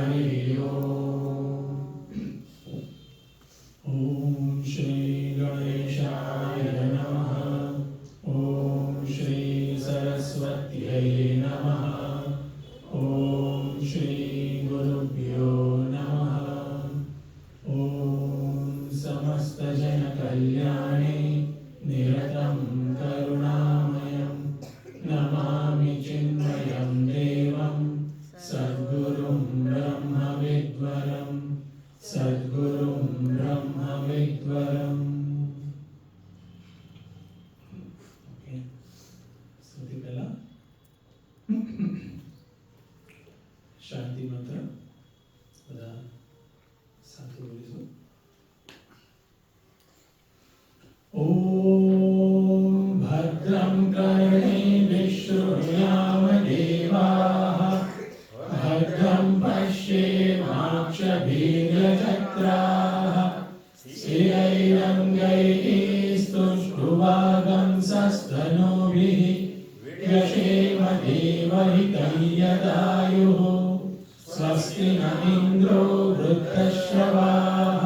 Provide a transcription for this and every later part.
हरि ओम। ओम श्री गणेशाय नमः। ओम श्री सरस्वत्यै नमः। ओम श्री गुरुभ्यो नमः। ओम समस्त जन कल्याणे निरतं करुणामयं नमामि चिन्मयं देवं सद्गुरुं ब्रह्मविद्वरं सद्गुरुं ब्रह्मविद्वरम्। ओके, સૌથી પહેલા શાંતિ મંત્ર બધા સાથે બોલીશું। ओम भद्रं कर्णेभिः शृणुयाम देवाः भद्रं पश्येमाक्षभिर्यजत्राः स्थिरैरङ्गैः स्तुष्ट्वागंसस्तनूभिः व्यशेम देवहितं यदायुः स्वस्ति न इन्द्रो वृद्धश्रवाः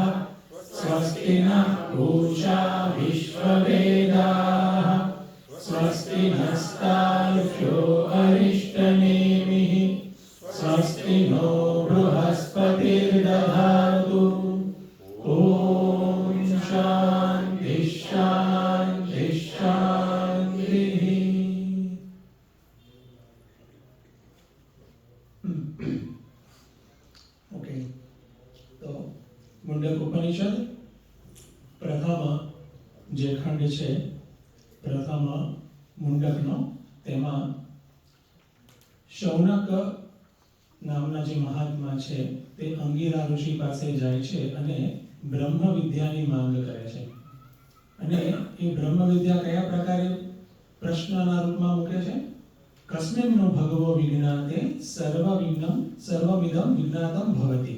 स्वस्ति नः पूषा विश्ववेदाः स्वस्ति नस्तार्क्ष्यो अरिष्टनेमिः स्वस्ति नो बृहस्पतिर्दधातु। ॐ शान्ति शान्ति शान्तिः। ओके, तो मुंडक उपनिषद प्रथम जे खंड छे प्रथम मुंडकनो तेमा शौनक नामना जे महात्मा छे ते अंगिरा ऋषि पासे जाय छे अने ब्रह्म विद्यानी मांग करे छे अने ए ब्रह्म विद्या कया प्रकारे प्रश्नना रूपमां मूके छे। कस्मिन्नो भगवो विज्ञाते सर्वमिदं विज्ञातं भवति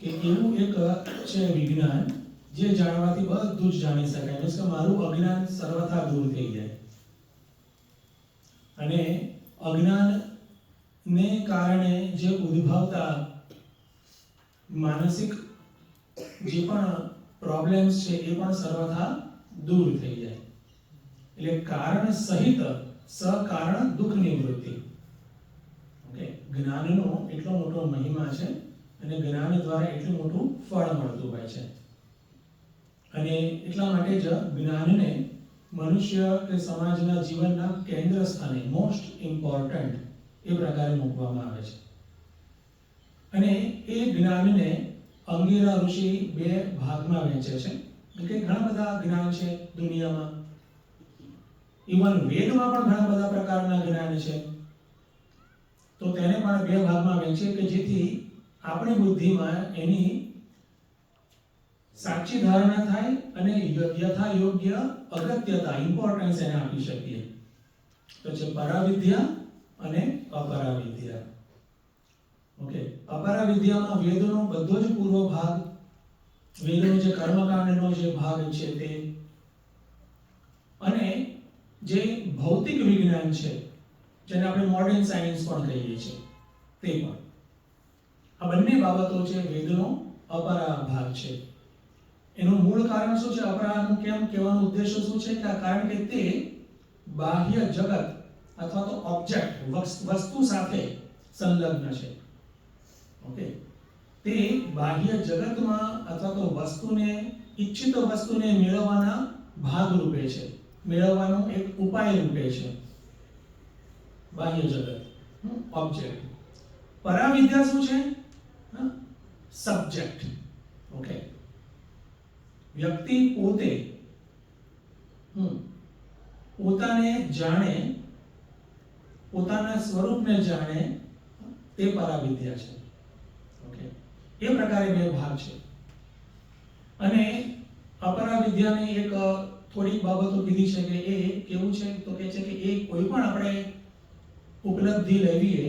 के एवुं एक छे विज्ञान जे जाणवाथी બધું જ જાણી શકાય મીન્સ કે મારું અજ્ઞાન સર્વથા દૂર થઈ જાય અને અજ્ઞાન ને કારણે જે ઉદ્ભવતા માનસિક જે પણ પ્રોબ્લેમ્સ છે એ પણ સર્વથા દૂર થઈ જાય એટલે કારણ સહિત સકારણ દુઃખ નિવૃત્તિ। ઓકે, જ્ઞાનનો એટલો મોટો મહિમા છે અને જ્ઞાન દ્વારા એટલું મોટું ફળ મળતું હોય છે અને એટલા માટે જ જ્ઞાનને મનુષ્ય કે સમાજના જીવનના કેન્દ્ર સ્થાને મોસ્ટ ઇમ્પોર્ટન્ટ એ પ્રકારે મૂકવામાં આવે છે અને એ જ્ઞાનને અંગિરા ઋષિ બે ભાગમાં વહેંચે છે કે ઘણા બધા જ્ઞાન છે દુનિયામાં, ઇવન વેદમાં પણ ઘણા બધા પ્રકારના જ્ઞાન છે તો તેને પણ બે ભાગમાં વહેંચે કે જેથી આપણી બુદ્ધિમાં એની સાચી ધારણા થાય અને યથા યોગ્ય અગત્યતા ઇમ્પોર્ટન્સ એને આપી શકીએ। તો છે પરાવિદ્યા અને અપરાવિદ્યા। ઓકે, અપરાવિદ્યામાં વેદનો બધો જ પૂર્વ ભાગ, વેદનો જે કર્મકાંડનો જે ભાગ છે તે અને જે ભૌતિક વિજ્ઞાન છે જેને આપણે મોડર્ન સાયન્સ પણ કહીએ છીએ તે પણ આ બંને બાબતો છે વેદનો અપરા ભાગ છે। એનું મૂળ કારણ શું છે, અપરાનું કેમ કહેવાનો ઉદ્દેશ્ય શું છે કે કારણ કે તે બાહ્ય જગત અથવા તો ઓબ્જેક્ટ વસ્તુ સાથે સંલગ્ન છે। ઓકે, તે બાહ્ય જગતમાં અથવા તો વસ્તુને ઈચ્છિત વસ્તુને મેળવવાના ભાગ રૂપે છે, મેળવવાનો એક ઉપાય રૂપે છે બાહ્ય જગત ઓબ્જેક્ટ। પરાવિદ્યા શું છે, સબ્જેક્ટ। ઓકે, વ્યક્તિ પોતે પોતાને જાણે, પોતાના સ્વરૂપને જાણે તે પરાવિદ્યા છે। ઓકે, એ પ્રકારે બે ભાગ છે અને અપરાવિદ્યાની એક થોડી બાબતો કીધી છે કે એ કેવું છે તો કહે છે કે એ કોઈ પણ આપણે ઉપલબ્ધિ લેવીએ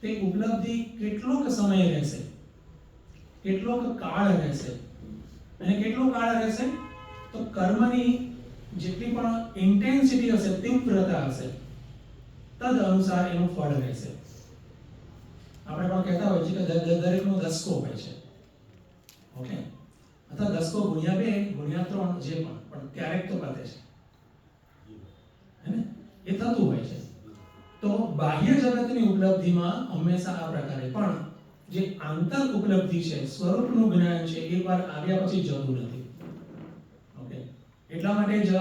તે ઉપલબ્ધિ કેટલોક સમય રહેશે, કેટલોક કાળ રહેશે અને કેટલો કાળ રહેશે તો કર્મની જેટલી પણ ઇન્ટેન્સિટી હશે, તીવ્રતા હશે તદ અનુસાર એનું ફળ રહેશે। આપણે પણ કહેતા હોય છે કે દરેકનો દસકો હોય છે. ઓકે, અથવા દસકો ગુણ્યા 2 ગુણ્યા 3 જે પણ ક્યારેક તો પતે છે, હે ને? એ થતું હોય છે. તો બાહ્ય જગતની ઉપલબ્ધિમાં હંમેશા આ પ્રકારે, પણ જે આંતર ઉપલબ્ધિ છે, સ્વરૂપનું જ્ઞાન છે, એકવાર આવ્યા પછી જતું નથી. ઓકે, એટલા માટે જ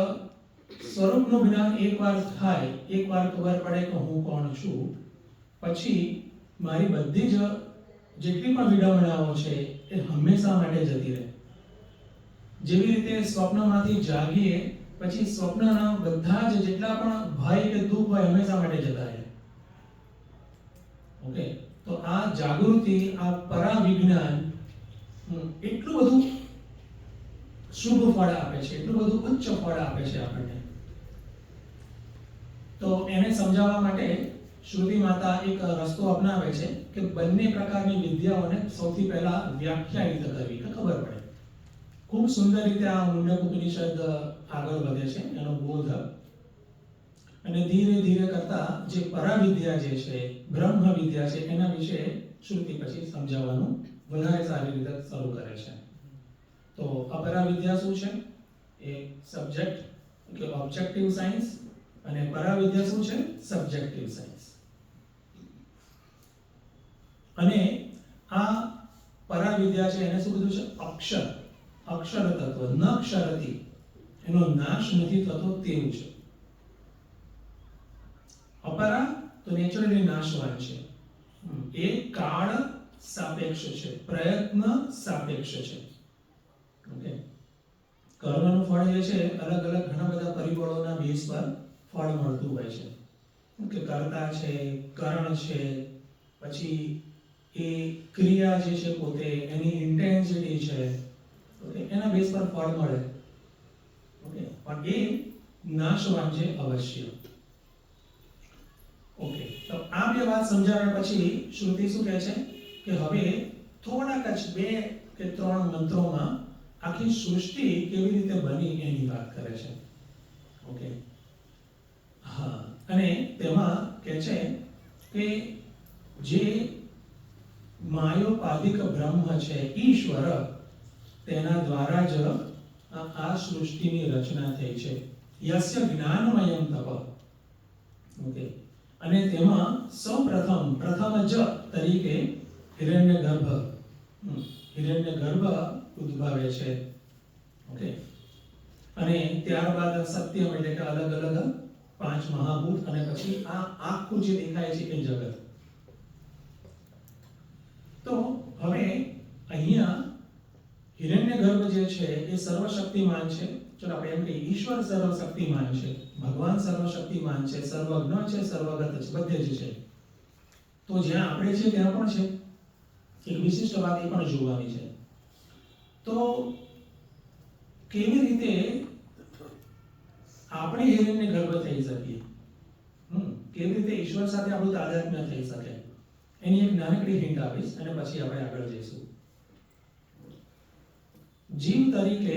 સ્વરૂપનું જ્ઞાન એકવાર થાય, એકવાર ખબર પડે કે હું કોણ છું, પછી મારી બધી જ જેટલી પણ વિડંબણાઓ છે એ હંમેશા માટે જતી રહે. જેવી રીતે સ્વપ્નમાંથી જાગીએ પછી સ્વપ્નના બધા જ જેટલા પણ ભય કે દુઃખ હોય હંમેશા માટે જતા રહે. ઓકે, તો આ જાગૃતિ, આ પરાવિજ્ઞાન એટલું બધું શુભ ફળ આપે છે, એટલું બધું ઉચ્ચ ફળ આપે છે આપણને. તો એને સમજાવવા માટે શ્રુતિ માતા એક રસ્તો અપનાવે છે કે બંને પ્રકારની વિદ્યાઓને સૌથી પહેલા વ્યાખ્યાયિત કરવી, કે ખબર પડે. ખૂબ સુંદર રીતે આ મુંડક ઉપનિષદ આગળ વધે છે, એનો બોધ. અને ધીરે ધીરે કરતા જે પરાવિદ્યા જે છે, બ્રહ્મ વિદ્યા છે, એના વિશે શ્રુતિ પછી સમજાવવાનું વધારે સારી રીતે શરૂ કરે છે. તો અપરાવિદ્યા શું છે? એ સબ્જેક્ટ કે ઓબ્જેક્ટિવ સાયન્સ, અને પરાવિદ્યા શું છે? Subjective science. અને આ પરાવિદ્યા છે એને શું કીધું છે? અક્ષર, અક્ષર તત્વ, ન ક્ષરતી, એનો નાશ નથી થતો તેવું છે. અપરા તો નેચરલી નાશવાન છે, એ કાળ સાપેક્ષ છે, પ્રયત્ન સાપેક્ષ છે. ઓકે, કર્મનું ફળ જે છે અલગ અલગ ઘણા બધા પરિબળોના બેઝ પર ફળ મળતું હોય છે. કે કર્તા છે, કર્ણ છે, પછી એ ક્રિયા જે છે પોતે, એની ઇન્ટેન્સિટી છે, ઓકે, એના બેઝ પર ફળ મળે. ઓકે, પણ એ નાશવાન છે અવશ્ય. ઓકે, તો આ બે વાત સમજાવ્યા પછી શ્રુતિ શું કહે છે કે હવે થોડાક જ 2 કે 3 મંત્રોમાં આખી સૃષ્ટિ કેવી રીતે બની એની વાત કરે છે. ઓકે, હા, અને તેમાં કહે છે કે જે માયોપાધિક બ્રહ્મ છે, ઈશ્વર, તેના દ્વારા જ આ સૃષ્ટિની રચના થઈ છે. યસ્ય જ્ઞાનમયમ તપ. ઓકે, અને તેમાં પ્રથમ જ તરીકે હિરણ્યગર્ભ ઉદ્ભવે છે. ઓકે, અને ત્યારબાદ સત્યમ એટલે કે અલગ અલગ 5 મહાભૂત, અને પછી આ આખું જે દેખાય છે એ જગત. તો હવે અહીંયા હિરણ્યગર્ભ જે છે એ સર્વશક્તિમાન છે. ચલો આપણે એમ કહીએ ઈશ્વર સર્વશક્તિમાન છે, ભગવાન સર્વશક્તિમાન છે, સર્વજ્ઞ છે, સર્વગત છે, બધે જ છે. તો જ્યાં આપણે છે ત્યાં પણ છે. એક વિશિષ્ટ વાત એ પણ જોવાની છે. તો કેવી રીતે આપણે હિરણ્યગર્ભ થઈ શકીએ, કેવી રીતે ઈશ્વર સાથે આપણું તાદાત્મ્ય થઈ શકે, એની એક નાનકડી હિન્ટ આપીશ અને પછી આપણે આગળ જઈશું. જીવ તરીકે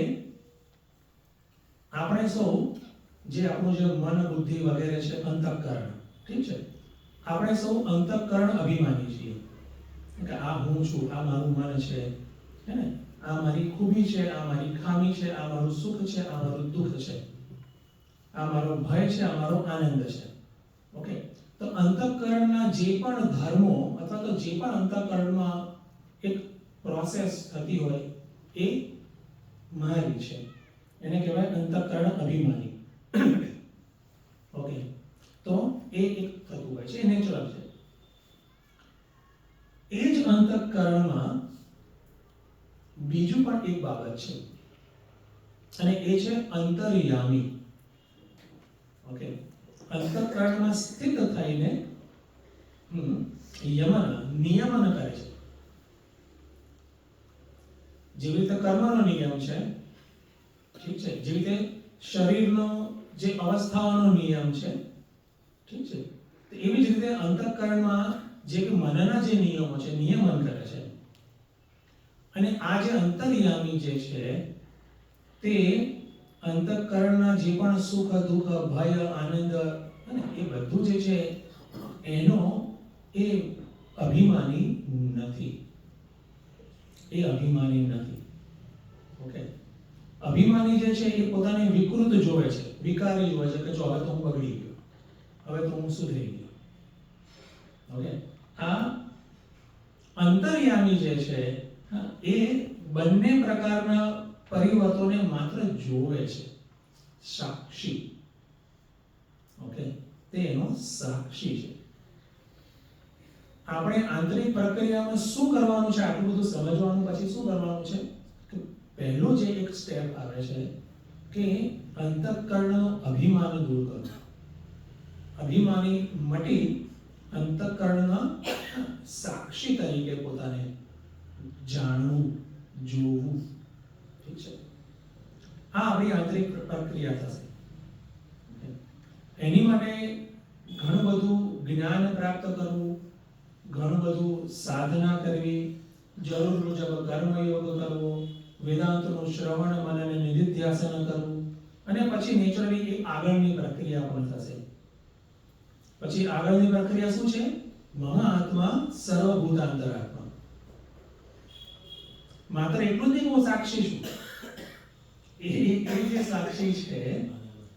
આપણે સૌ જે આપણું જે મન, બુદ્ધિ વગેરે છે, અંતઃકરણ, ઠીક છે, આપણે સૌ અંતઃકરણ અભિમાની છીએ કે આ હું છું, આ મારું મન છે, હે ને? આ મારી ખૂબી છે, આ મારી ખામી છે, આ મારું સુખ છે, આ મારું દુઃખ છે, આ મારો ભય છે, આ મારો આનંદ છે. ઓકે, તો અંતઃકરણના જે પણ ધર્મો અથવા તો જે પણ અંતઃકરણમાં એક પ્રોસેસ થતી હોય એ મારી છે, એને કહેવાય અંતઃકરણ અભિમાની. ઓકે, તો એ એક થતું હોય છે, એ નેચરલ છે. એ જ અંતઃકરણમાં બીજું પણ એક બાબત છે, અને એ છે અંતર્યામી. ઓકે, અંતઃકરણમાં સ્થિત થઈને નિયમન કરે છે. જેવી રીતે કર્મનો નિયમ છે, ઠીક છે, જેવી રીતે શરીરનો જે અવસ્થાઓનો નિયમ છે, ઠીક છે, તો એવી જ રીતે અંતઃકરણમાં જે મનના જે નિયમો છે, નિયમન કરે છે. અને આ જે અંતર્યામી જે છે તે અંતઃકરણના જે પણ સુખ, દુઃખ, ભય, આનંદ, અને એ બધું જે છે એનો એ અભિમાની નથી. એ અભિમાની નથી. ઓકે, અભિમાની જે છે એ પોતાને વિકૃત જોવે છે, વિકારી જોવે છે કે જો હવે તો હું બગડી ગયો, હવે તો હું સુધરી ગયો. ઓકે, આ અંતર્યામી જે છે એ બંને પ્રકારના પરિવર્તનોને માત્ર જોવે છે, સાક્ષી. ઓકે, તે એનો સાક્ષી છે. આપણે આંતરિક પ્રક્રિયામાં શું કરવાનું છે આટલું બધું સમજવાનું પછી શું કરવાનું છે કે પહેલો જે એક સ્ટેપ આવે છે કે અંતઃકરણનો અભિમાન દૂર કરવું. અભિમાની મટી અંતઃકરણના સાક્ષી તરીકે પોતાને જાણવું, જોવું. ઠીક છે, આ આપણી આંતરિક પ્રક્રિયા થશે. એની માટે ઘણું બધું જ્ઞાન પ્રાપ્ત કરવું, ઘણું બધું સાધના કરવી, જરૂર મુજબ કર્મયોગ કરવો, વેદાંતનું શ્રવણ મનન અને નિધિધ્યાસન કરવું, અને પછી નેચરલી એ આગળની પ્રક્રિયા પણ થશે. પછી આગળની પ્રક્રિયા શું છે? મમ આત્મા સર્વભૂતાંતરાત્મા. માત્ર એટલું જ નહીં હું સાક્ષી છું, એ જે સાક્ષી છે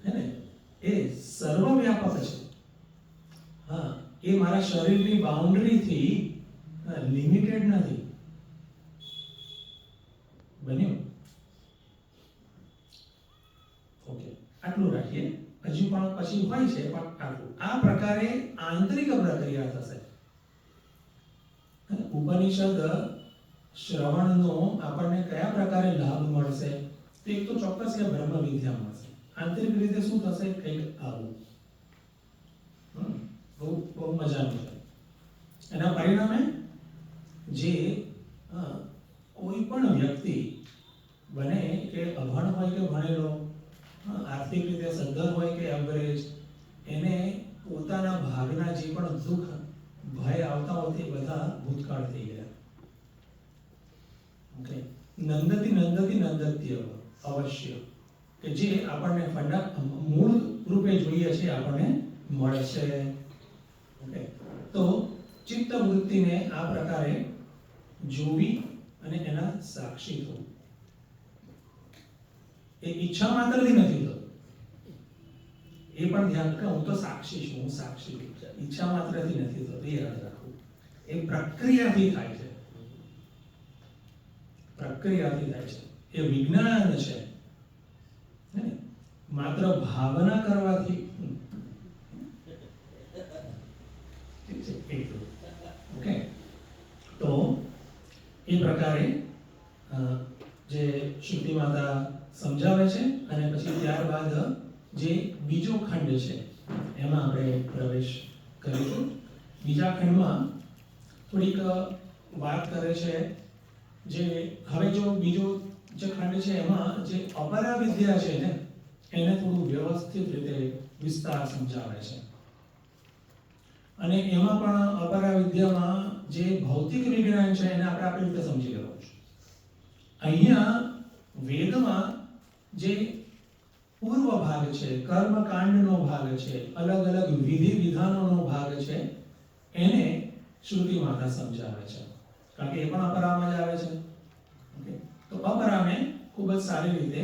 હે ને એ સર્વવ્યાપક છે. હા, એ મારા શરીરની બાઉન્ડ્રીથી લિમિટેડ નથી. બન્યું? ઓકે, આટલું રાખીએ. હજુ પણ પછી હોય છે પણ આટલું. આ પ્રકારે આંતરિક પ્રક્રિયા થશે. ઉપનિષદ શ્રવણનો આપણને કયા પ્રકારે લાભ મળશે? તો એક તો ચોક્કસ કે બ્રહ્મ વિદ્યા મળશે. આંતરિક રીતે શું થશે? કંઈક આવું. બહુ મજાનું છે. એના પરિણામે જે કોઈ પણ વ્યક્તિ બને કે અભણ હોય કે ભણેલો, આર્થિક રીતે સદ્ધર હોય કે એવરેજ, એને પોતાના ભાગના જે પણ દુઃખ ભય આવતા હોય તે બધા ભૂતકાળ થઈ ગયા. ઓકે, નંદતી અવશ્ય કે જે આપણને મૂળ રૂપે જોઈએ છે આપણને મળશે. ઓકે, તો ચિત્ત વૃત્તિને આ પ્રકારે જોવી અને એના સાક્ષી થવું. એ ઈચ્છા માત્રથી નથી થતું. એ પણ ધ્યાન રાખો, હું તો સાક્ષી છું, હું સાક્ષી છું. ઈચ્છા માત્રથી નથી થતું, એ યાદ રાખવું. એ પ્રક્રિયાથી થાય છે. પ્રક્રિયાથી થાય છે. એ વિજ્ઞાન છે. માત્ર ભાવના કરવાથી ઓકે, તો એ પ્રકારે જે શ્રુતિ માતા સમજાવે છે અને પછી ત્યારબાદ જે બીજો ખંડ છે એમાં આપણે પ્રવેશ કરીશું. બીજા ખંડમાં થોડીક વાત કરે છે જે હવે જો બીજો જે ખંડ છે એમાં જે અપરા વિદ્યા છે ને એને થોડું વ્યવસ્થિત રીતે વિસ્તાર સમજાવે છે. અને એમાં પણ અપરા વિદ્યામાં જે ભૌતિક વિજ્ઞાન છે એને આપણે આપણી રીતે સમજી લેવું છે. અહીંયા વેદમાં જે પૂર્વ ભાગ છે, કર્મકાંડનો ભાગ છે, અલગ અલગ વિધિ વિધાનોનો ભાગ છે, એને શ્રુતિ માતા સમજાવે છે. કારણ કે એ પણ અપરામાં જ આવે છે. ઓકે, તો અપરાને ખૂબ જ સારી રીતે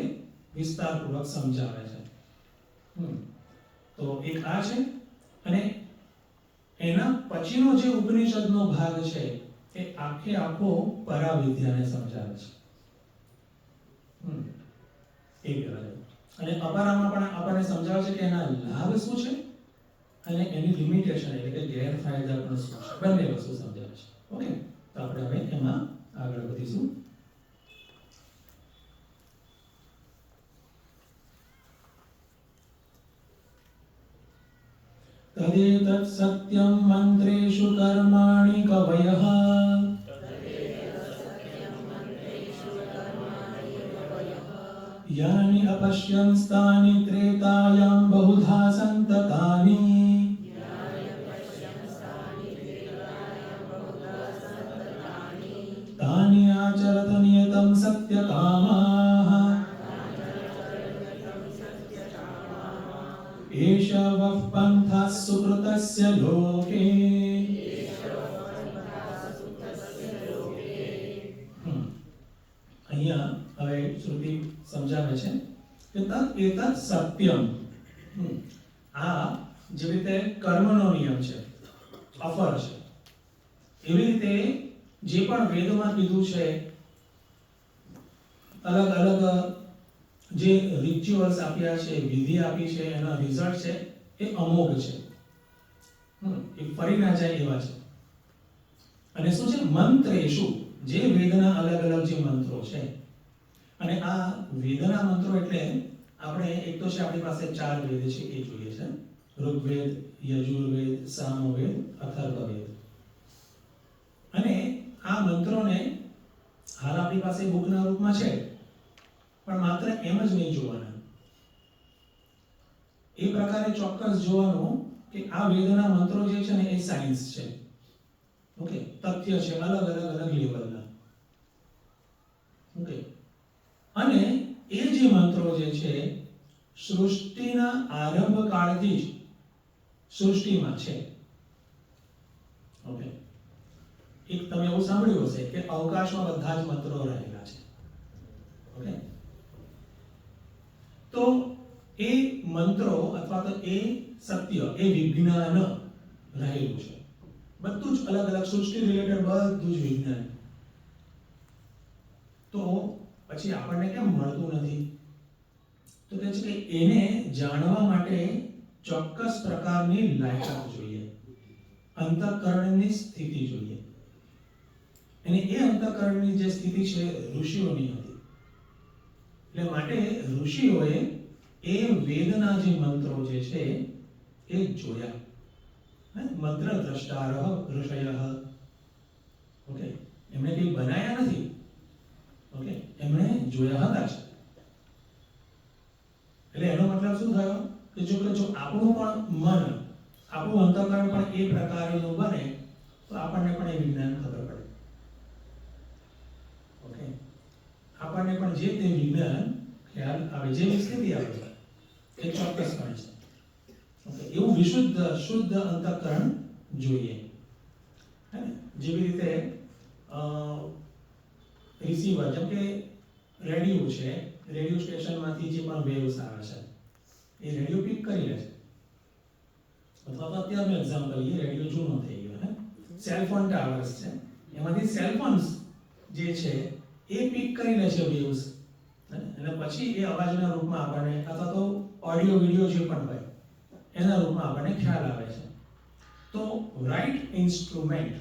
વિસ્તારપૂર્વક સમજાવે છે. તો એક આ છે. અને એના પછીનો જે ઉપનિષદનો ભાગ છે એ આખો પરાવિદ્યાને સમજાવે છે. એ કહેવાય. અને અપરામાં પણ આપણને સમજાવે છે કે એના લાભ શું છે અને એની લિમિટેશન એટલે કે ગેરફાયદા પણ શું છે. બંને વસ્તુ સમજાવે છે. ઓકે, તો આપણે હવે એમાં આગળ વધીશું. તદેતत् સત્યં મંત્રેષુ કર્માણિ કવયઃ યાનિ અપશ્યંસ્તાનિ ત્રેતાયાં બહુધા સંતતાનિ તાનિ આચરત નિયતં સત્યકામાઃ एष वः पन्थः सुकृतस्य लोके અહીંયા હવે શ્રુતિ સમજાવે છે કે તત એતત સત્યમ. આ જે રીતે કર્મનો નિયમ છે, અફર છે, એવી રીતે જે પણ વેદમાં કીધું છે, અલગ અલગ જે રિચ્યુઅલ્સ આપ્યા છે, વિધિ આપી છે, એના રિઝલ્ટ છે એ અમોઘ છે, એ ફરી ના જાય એવા છે. અને શું છે? મંત્રેશુ, જે વેદના અલગ અલગ જે મંત્રો છે. અને આ વેદના મંત્રો એટલે આપણે એક તો છે આપણી પાસે 4 વેદ છે એ જોઈએ છે: ઋગ્વેદ, યજુર્વેદ, સામવેદ, અથર્વવેદ. અને આ મંત્રોને હાલ આપણી પાસે બુકના રૂપમાં છે, પણ માત્ર એમ જ નહીં જોવાના. એ પ્રકારે ચોક્કસ જોવાનું કે આ વેદના મંત્રો જે છે ને એ સાયન્સ છે. ઓકે, તથ્ય છે અલગ અલગ લેવલના. ઓકે, અને એ જે મંત્રો જે છે સૃષ્ટિના આરંભ કાળથી જ સૃષ્ટિમાં છે. ઓકે, એક તમે એવું સાંભળ્યું હશે કે અવકાશમાં બધા જ મંત્રો રહેલા છે. ઓકે, તો એ મંત્રો અથવા તો એ સત્ય, એ વિજ્ઞાન રહેલું છે. બધું જ અલગ અલગ સૃષ્ટિ રિલેટેડ બધું જ વિજ્ઞાન. તો પછી આપણને કેમ મળતું નથી? તો કે છે કે એને જાણવા માટે ચોક્કસ પ્રકારની લાયકાત જોઈએ, અંતઃકરણની સ્થિતિ જોઈએ. અને એ અંતઃકરણની જે સ્થિતિ છે ઋષિઓની હતી. એટલે માટે ઋષિઓએ એ વેદના જે મંત્રો જે છે એ જોયા. મંત્ર દ્રષ્ટારઃ ઋષયઃ. ઓકે, એમણે કંઈ બનાયા નથી. ઓકે, એમણે જોયા હતા જ. એટલે એનો મતલબ શું થયો કે જો આપણું પણ મન, આપણું અંતઃકરણ પણ એ પ્રકારનું બને તો આપણને પણ એ વિજ્ઞાન ખબર પડે. ઓકે, આપણને પણ જે તે વિજ્ઞાન ખ્યાલ આવે, જે સ્થિતિ આવે એ ચોક્કસપણે છે. ઓકે, એવું વિશુદ્ધ શુદ્ધ અંતઃકરણ જોઈએ. હે ને? જેવી રીતે રિસીવર, જેમ કે રેડિયો છે, રેડિયો સ્ટેશનમાંથી જે પણ વેવ્સ આવે છે એ રેડિયો પિક કરી લે છે. અથવા તો અત્યારનું એક્ઝામ્પલ લઈએ, રેડિયો જૂનો થઈ ગયો. સેલફોન ટાવર્સ છે, એમાંથી સેલફોન્સ જે છે એ પિક કરી લે છે વેવ્સ, અને પછી એ અવાજના રૂપમાં આપણને અથવા તો ઓડિયો વિડિયો જે પણ હોય એના રૂપમાં આપણને ખ્યાલ આવે છે. તો રાઈટ ઇન્સ્ટ્રુમેન્ટ,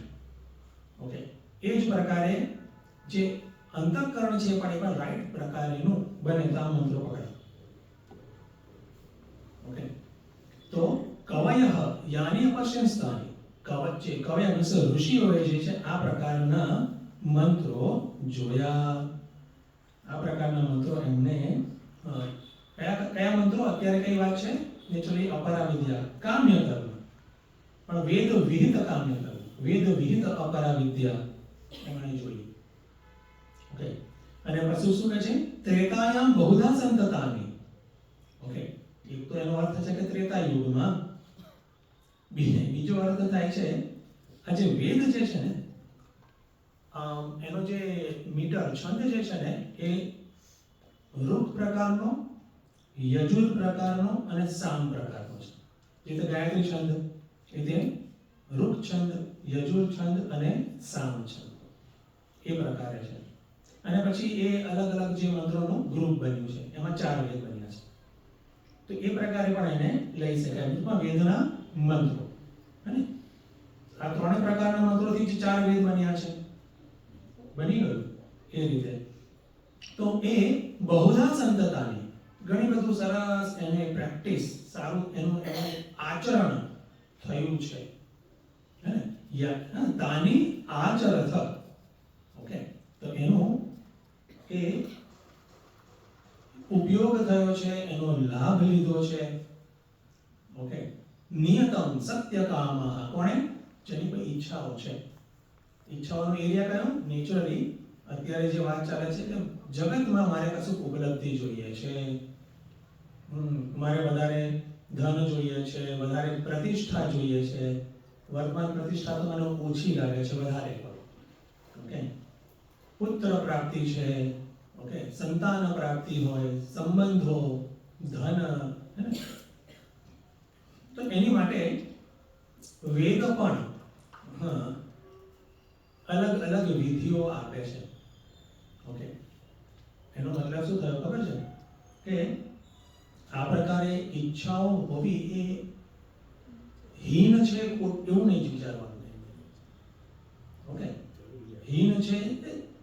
ઓકે, એ જ પ્રકારે જે અંતઃકરણ છે પણ એ પણ રાઈટ પ્રકારનું બને તો આ મંત્રો પકડે. ઓકે, તો કવયઃ યાની અપશ્યંસ્તાની, કવચ છે, કવય મીન્સ ઋષિઓએ જે છે આ પ્રકારના મંત્રો જોયા. આ પ્રકારના મંત્રો એમને કયા મંત્રો? અત્યારે કઈ વાત છે? નેચરલી અપરાવિદ્યા, કામ્ય કર્મ, પણ વેદ વિહિત કામ્ય કર્મ, વેદ વિહિત અપરાવિદ્યા એમણે જોઈ. ઓકે, અને પછી શું કહે છે? ત્રેતાયામ બહુધા સંતતાની. ઓકે, એક તો એનો અર્થ છે કે ત્રેતા યુગમાં. બીજો અર્થ થાય છે આ જે વેદ જે છે ને એનો જે મીટર છંદ જે છે ને એ ઋક પ્રકારનો, યજુર પ્રકારનો અને સામ પ્રકારનો છે. જે રીતે ગાયત્રી છંદ એ તે ઋક છંદ, યજુર છંદ અને સામ છંદ એ પ્રકારે છે. અને પછી એ અલગ અલગ જે મંત્રોનું ગ્રુપ બન્યું છે, એમાં 4 વેદ બન્યા છે. તો એ પ્રકારે પણ એને લઈ શકાય. ટૂંકમાં વેદના મંત્રો, અને આ 3 પ્રકારના મંત્રોથી જ 4 વેદ બન્યા છે. બની ગયું એ રીતે. તો એ બહુધા સંતતાની, ઘણી બધું સરસ એને પ્રેક્ટિસ, સારું એનું આચરણ થયું છે. હે ને? તાની આચરથ. ઓકે, તો એનો એ ઉપયોગ થયો છે, એનો લાભ લીધો છે. ઓકે, નિયતમ સત્ય કામઃ, કોણે? જેની કોઈ ઈચ્છાઓ છે. ઈચ્છાઓનો એરિયા કયો? નેચરલી અત્યારે જે વાત ચાલે છે કે જગતમાં મારે કશું ઉપલબ્ધિ જોઈએ છે, મારે વધારે ધન જોઈએ છે, વધારે પ્રતિષ્ઠા જોઈએ છે. વર્તમાન પ્રતિષ્ઠા તો મને ઓછી લાગે છે, વધારે કરો. ઓકે, પુત્ર પ્રાપ્તિ છે. ઓકે, સંતાન પ્રાપ્તિ હોય, સંબંધો, ધન, હે ને? તો એની માટે વેદ પણ અલગ અલગ વિધિઓ આપે છે. ઓકે, એનો મતલબ શું થયો ખબર છે? કે આ પ્રકારે ઈચ્છાઓ હોવી એ હીન છે એવું નહીં વિચારવાનું. ઓકે, હીન છે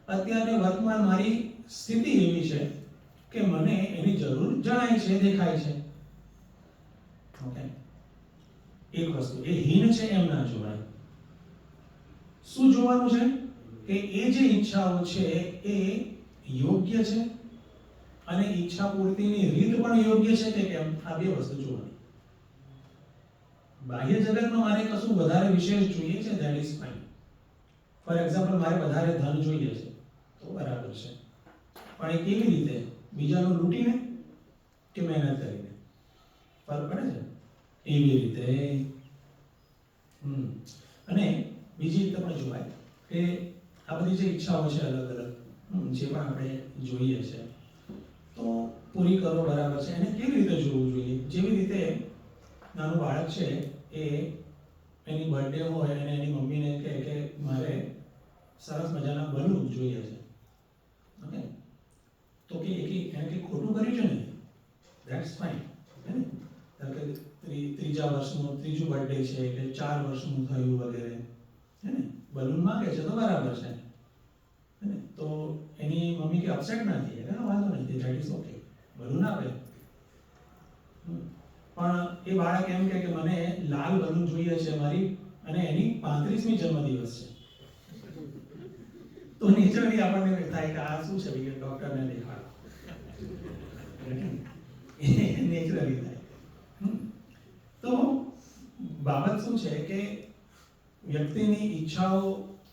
અત્યારે વર્તમાન મારી સ્થિતિ એવી છે કે મને એની જરૂર જણાય છે, દેખાય છે. ઓકે, એક વસ્તુ એ હીન છે એમ ના જોવાય. શું જોવાનું છે? કે એ જે ઈચ્છાઓ છે એ યોગ્ય છે અને ઈચ્છા પૂર્તિની રીત પણ યોગ્ય છે કે કેમ, આ બે વસ્તુ જોવાની. બાહ્ય જગતમાં મારે કશું વધારે વિશેષ જોઈએ છે, that is fine. For example, મારે વધારે ધન જોઈએ છે તો બરાબર છે, પણ એ કેવી રીતે? બીજાનું લૂંટીને કે મહેનત કરીને? ફરક પડે છે. એવી રીતે અને બીજી રીતે પણ જોવાય કે આ બધી જે ઈચ્છાઓ છે અલગ અલગ, જે પણ આપણે જોઈએ છે તો પૂરી કરો, બરાબર છે. એને કેવી રીતે જોવું જોઈએ? જેવી રીતે નાનું બાળક છે એ એની બર્થડે હોય અને એની મમ્મીને કહે કે મારે સરસ મજાના બલૂન જોઈએ છે. ઓકે, તો કે એને કંઈ ખોટું કર્યું છે ને, ધેટ્સ ફાઇન. હે ને? કારણ કે ત્રીજા વર્ષનું ત્રીજું બર્થડે છે કે 4 વર્ષનું થયું વગેરે, હે ને? બલૂન માંગે છે તો બરાબર છે, હે ને? તો એની મમ્મી કે અપસેટ ના થઈ, વાંધો નથી, ધેટ ઇઝ ઓકે, બલૂન આપે. પણ એ બાળક એમ કે મને લાલ બલૂન જોઈએ છે મારી, અને એની 35મી જન્મદિવસ છે. તો નેચરલી આપણને થાય કે આ શું છે, ભાઈ ડોક્ટરને દેખાડો. નેચરલી થાય. તો બાબત શું છે કે વ્યક્તિની ઈચ્છાઓ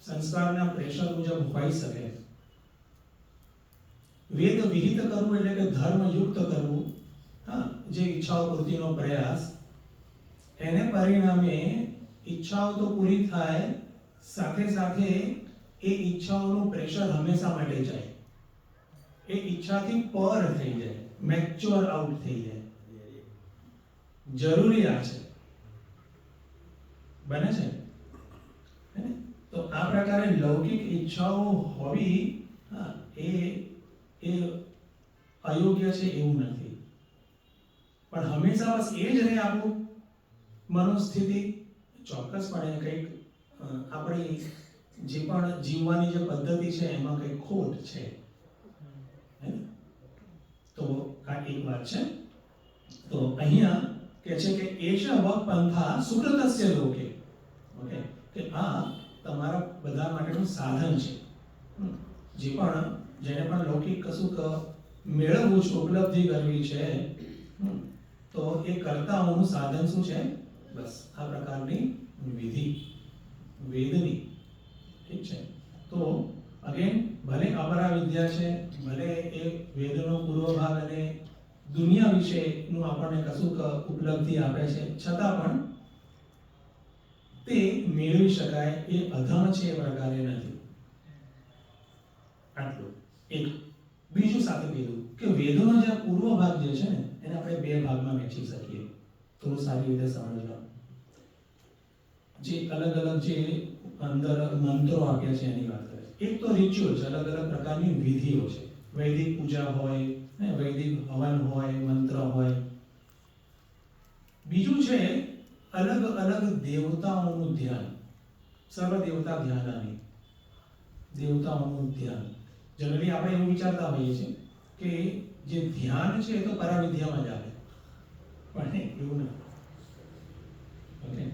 સંસ્કારના પ્રેશર મુજબ હોઈ શકે. વેદ વિહિત કરવું એટલે કે ધર્મયુક્ત કરવું, હા, જે ઈચ્છાઓ પૂર્તિનો પ્રયાસ, એને પરિણામે ઈચ્છાઓ તો પૂરી થાય, સાથે સાથે એ ઈચ્છાઓનું પ્રેશર હંમેશા માટે જાય. એ ઈચ્છાથી પર થઈ જાય, મેચ્યોર આઉટ થઈ જાય. જરૂરી આ છે, બને છે. તો આ પ્રકારે લૌકિક ઈચ્છાઓ હોવી એ અયોગ્ય છે એવું નથી, પણ હંમેશા બસ એ જ રહે આપણું મનોસ્થિતિ. ચોક્કસપણે કંઈક આપણી જે પણ જીવવાની જે પદ્ધતિ છે એમાં કંઈક ખોટ છે. તો આ એક વાત છે. તો અહીંયા કે છે કે એશ પંથા સુકૃતસ્ય લોકે. ઓકે, કે આ તમારા બધા માટેનું સાધન છે. જે પણ જેને પણ લૌકિક કશુંક મેળવવું છે, ઉપલબ્ધિ કરવી છે, તો એ કર્તાઓનું સાધન શું છે? બસ આ પ્રકારની વિધિ, વેદની. ઠીક છે. તો અગેન, ભલે અપરા વિદ્યા છે, ભલે એ વેદનો પૂર્વ ભાગ અને દુનિયા વિશેનું આપણને કશુંક ઉપલબ્ધિ આપે છે, છતાં પણ તે મેળવી શકાય એ અધમ છે એ પ્રકારે નથી. આટલું એક. બીજું સાથે કીધું કે વેદોનો જે પૂર્વ ભાગ જે છે ને, એને આપણે 2 ભાગમાં વહેંચી શકીએ, થોડું સારી રીતે સમજવા. જે અલગ અલગ જે અંદર મંત્રો આપ્યા છે એની વાત કરે. એક તો રિચ્યુઅલ્સ, અલગ અલગ પ્રકારની વિધિઓ છે. વૈદિક પૂજા હોય, વૈદિક હવન હોય, મંત્ર હોય. બીજું છે અલગ અલગ દેવતાઓનું ધ્યાન, સર્વ દેવતા ધ્યાનાની, દેવતાઓનું ધ્યાન. જનરલી આપણે એવું વિચારતા હોઈએ છીએ કે જે ધ્યાન છે એ તો પરાવિદ્યામાં જ આવે, પણ એવું નથી. ઓકે,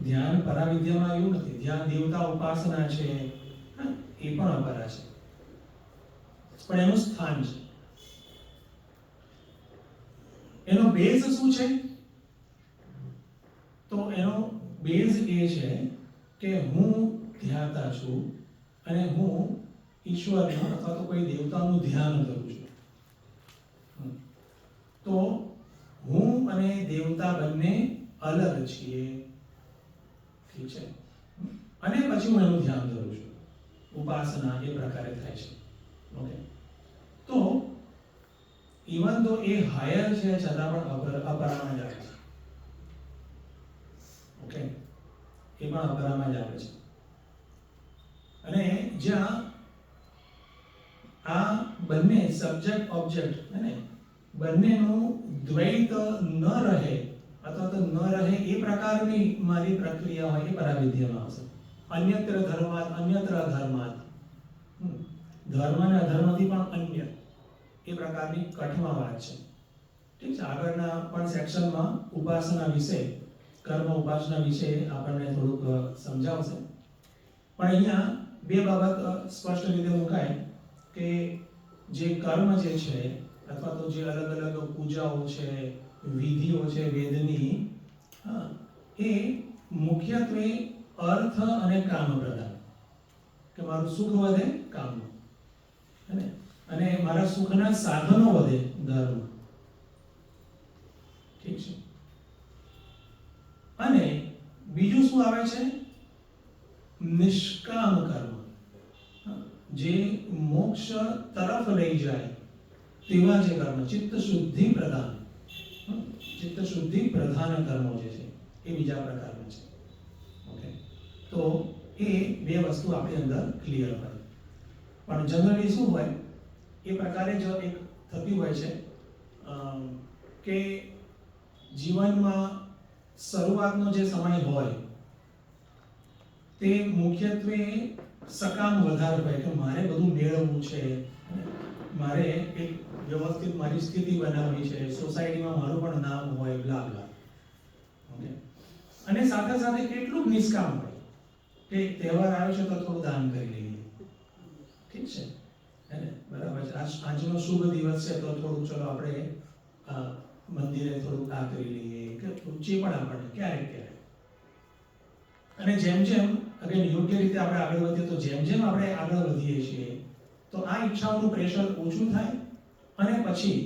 ધ્યાન પરાવિદ્યામાં એવું નથી. ધ્યાન દેવતા ઉપાસના છે, એ પણ અપરા છે, પણ એનું સ્થાન છે. એનો બેઝ શું છે? તો એનો બેઝ એ છે કે હું ધ્યાતા છું અને હું ઈશ્વરનું અથવા તો કોઈ દેવતાનું ધ્યાન કરું છું. તો હું અને દેવતા બંને અલગ છીએ. ઠીક છે. અને પછી હું એનું ધ્યાન કરું છું. ઉપાસના એ પ્રકારે થાય છે. ઓકે, તો ઇવન તો એ હાયર છે છતાં પણ અપરામાં જ આવે છે. ઓકે, એ પણ અપરામાં જ આવે છે. અને જ્યાં આ બંને સબ્જેક્ટ ઓબ્જેક્ટ અને બંનેનું દ્વૈત ન રહે અથવા તો ન રહે એ પ્રકારની મારી પ્રક્રિયા હોય એ પરાવિદ્યામાં આવશે. અન્યત્ર ધર્માત અન્યત્ર અધર્માત, ધર્મ અને અધર્મથી પણ અન્ય, એ પ્રકારની કઠમાં વાત છે. ઠીક છે. આગળના પણ સેક્શનમાં ઉપાસના વિશે, કર્મ ઉપાસના વિશે આપણને થોડુંક સમજાવશે. પણ અહીંયા બે બાબત સ્પષ્ટ રીતે મુકાય કે જે કર્મ જે છે અથવા તો જે અલગ અલગ પૂજાઓ છે, વિધિઓ છે વેદની, એ મુખ્યત્વે અર્થ અને કામ પ્રદાન, કે મારું સુખ વધે કામનું, અને મારા સુખના સાધનો વધે ધર્મ. ઠીક છે. અને બીજું શું આવે છે? નિષ્કામ કર્મ, જે મોક્ષ તરફ લઈ જાય તેવા જે કર્મ, ચિત્ત શુદ્ધિ પ્રધાન, ચિત્ત શુદ્ધિ પ્રધાન કર્મો જે છે એ બીજા પ્રકારના છે. ઓકે, તો એ બે વસ્તુ આપણી અંદર ક્લિયર હોય. પણ જનરલી શું હોય, એ પ્રકારે જો એક થતી હોય છે કે જીવનમાં શરૂઆતનો જે સમય હોય તે મુખ્યત્વે સકામ વધારે હોય, કે મારે બધું મેળવવું છે, મારે એક વ્યવસ્થિત મારી સ્થિતિ બનાવવી છે, સોસાયટીમાં મારું પણ નામ હોય, બ્લા બ્લા. ઓકે, અને સાથે સાથે કેટલુંક નિષ્કામ હોય કે તહેવાર આવ્યો છે તો થોડું દાન કરી લઈએ. ઠીક છે, બરાબર છે. આજનો શુભ દિવસ છે તો થોડુંક ચલો આપણે મંદિરે થોડુંક આ કરી લઈએ, કે જે પણ આપણને ક્યારેક ક્યારેક. અને જેમ જેમ અગર યોગ્ય રીતે આપણે આગળ વધીએ તો જેમ જેમ આપણે આગળ વધીએ છીએ તો આ ઈચ્છાઓનું પ્રેશર ઓછું થાય, અને પછી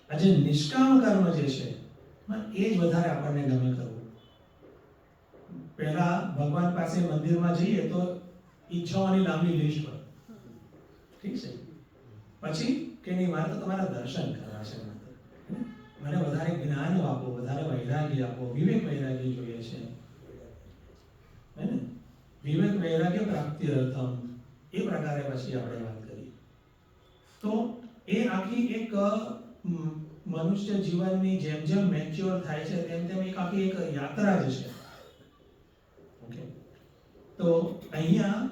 આ જે નિષ્કામ કર્મ જે છે એ જ વધારે આપણને ગમે કરવું. પહેલા ભગવાન પાસે મંદિરમાં જઈએ તો ઈચ્છાઓની લાંબી લિસ્ટ હોય. ઠીક છે. પછી કે નહીં, મારે તો તમારા દર્શન કરવા છે, મને વધારે જ્ઞાન આપો, વધારે વૈરાગ્ય આપો, વિવેક વૈરાગ્ય જોઈએ છે, હે ને? વિવેક વૈરાગ્ય પ્રાપ્તિ અર્થમ, એ પ્રકારે પછી આપણે વાત કરીએ તો એ આખી એક મનુષ્ય જીવનની જેમ જેમ મેચ્યોર થાય છે તેમ તેમ એક આખી એક યાત્રા જ છે. ઓકે, તો અહીંયા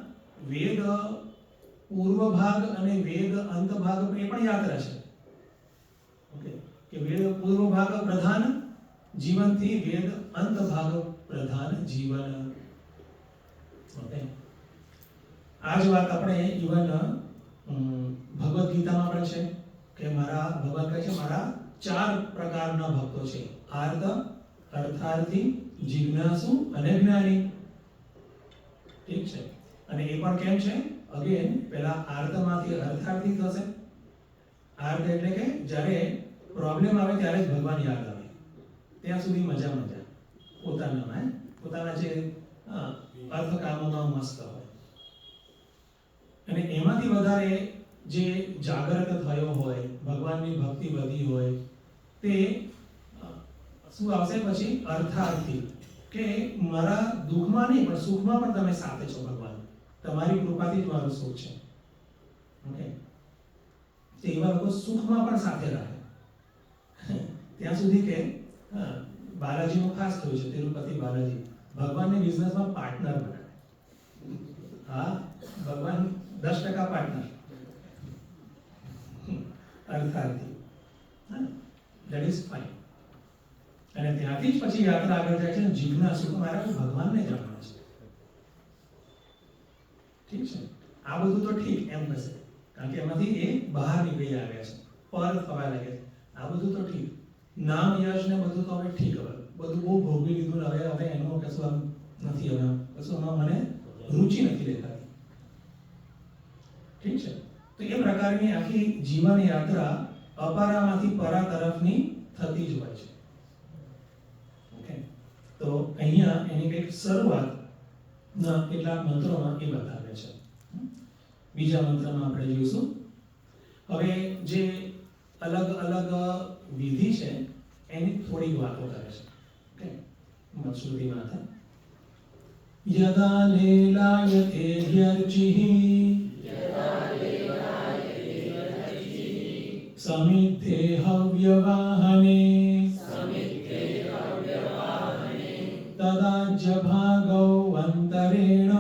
વેદ પૂર્વ ભાગ અને વેદ અંત ભાગ એ પણ યાત્રા છે. ઓકે, કે વેદ પૂર્વ ભાગ પ્રધાન જીવનથી વેદ અંત ભાગ પ્રધાન જીવન. ઓકે, આ જ વાત આપણે ઇવન ભગવદ્ ગીતામાં પણ છે કે મારા ભગવાન કહે છે મારા 4 પ્રકારના ભક્તો છે: આર્ત, અર્થાર્થી, જિજ્ઞાસુ અને જ્ઞાની. ઠીક છે. અને એ પણ કેમ છે? અગેન પહેલા આર્તમાંથી અર્થાર્થી થશે. આર્ત એટલે કે જ્યારે પ્રોબ્લેમ આવે ત્યારે જ ભગવાન યાદ આવે, ત્યાં સુધી મજા મજા પોતાના જે અર્થ કામોમાં મસ્ત હોય. અને એમાંથી વધારે જે જાગૃત થયો હોય, ભગવાનની ભક્તિ વધી હોય, તે શું આવશે પછી? અર્થાર્થી, કે મારા દુઃખમાં નહીં પણ સુખમાં પણ તમે સાથે છો ભગવાન, તમારી કૃપાથી જ મારું સુખ છે. ઓકે, તો એવા લોકો સુખમાં પણ સાથે રહે. ત્યાં સુધી કે બાલાજીનું ખાસ થયું છે, તિરુપતિ બાલાજી ભગવાનને બિઝનેસમાં પાર્ટનર બનાવે. હા, ભગવાન 10% પાર્ટનર, અર્થાર્થી. That is fine. અને ત્યાંથી જ પછી યાત્રા આગળ જાય છે જિજ્ઞાસુ, મારે ભગવાનને જાણવા છે. ઠીક છે. આ બધું તો ઠીક એમ કહેશે, કારણ કે એમાંથી એ બહાર નીકળી આવ્યા છે, પર થવા લાગે છે. આ બધું તો ઠીક, નામ યશ ને બધું તો હવે ઠીક, હવે બધું બહુ ભોગવી લીધું, હવે એનું કશું આમ નથી, હવે કશું આમાં મને રુચિ નથી દેખાતી. ઠીક છે. તો એ પ્રકારની આખી જીવન યાત્રા અપારામાંથી પરા તરફની થતી જ હોય છે. ઓકે, તો અહીંયા એની કંઈક શરૂઆતના કેટલાક મંત્રોમાં એ બતાવે છે. બીજા મંત્રમાં આપણે જોઈશું હવે જે અલગ અલગ વિધિ છે એની થોડીક વાતો કરે છે. ઓકે, મત્સ્રુતિમાં હતા યદા લેલાયતે યર્ચિઃ સમિદ્ધે હવ્યવાહને તદાજ્ય ભાગૌ અંતરેણ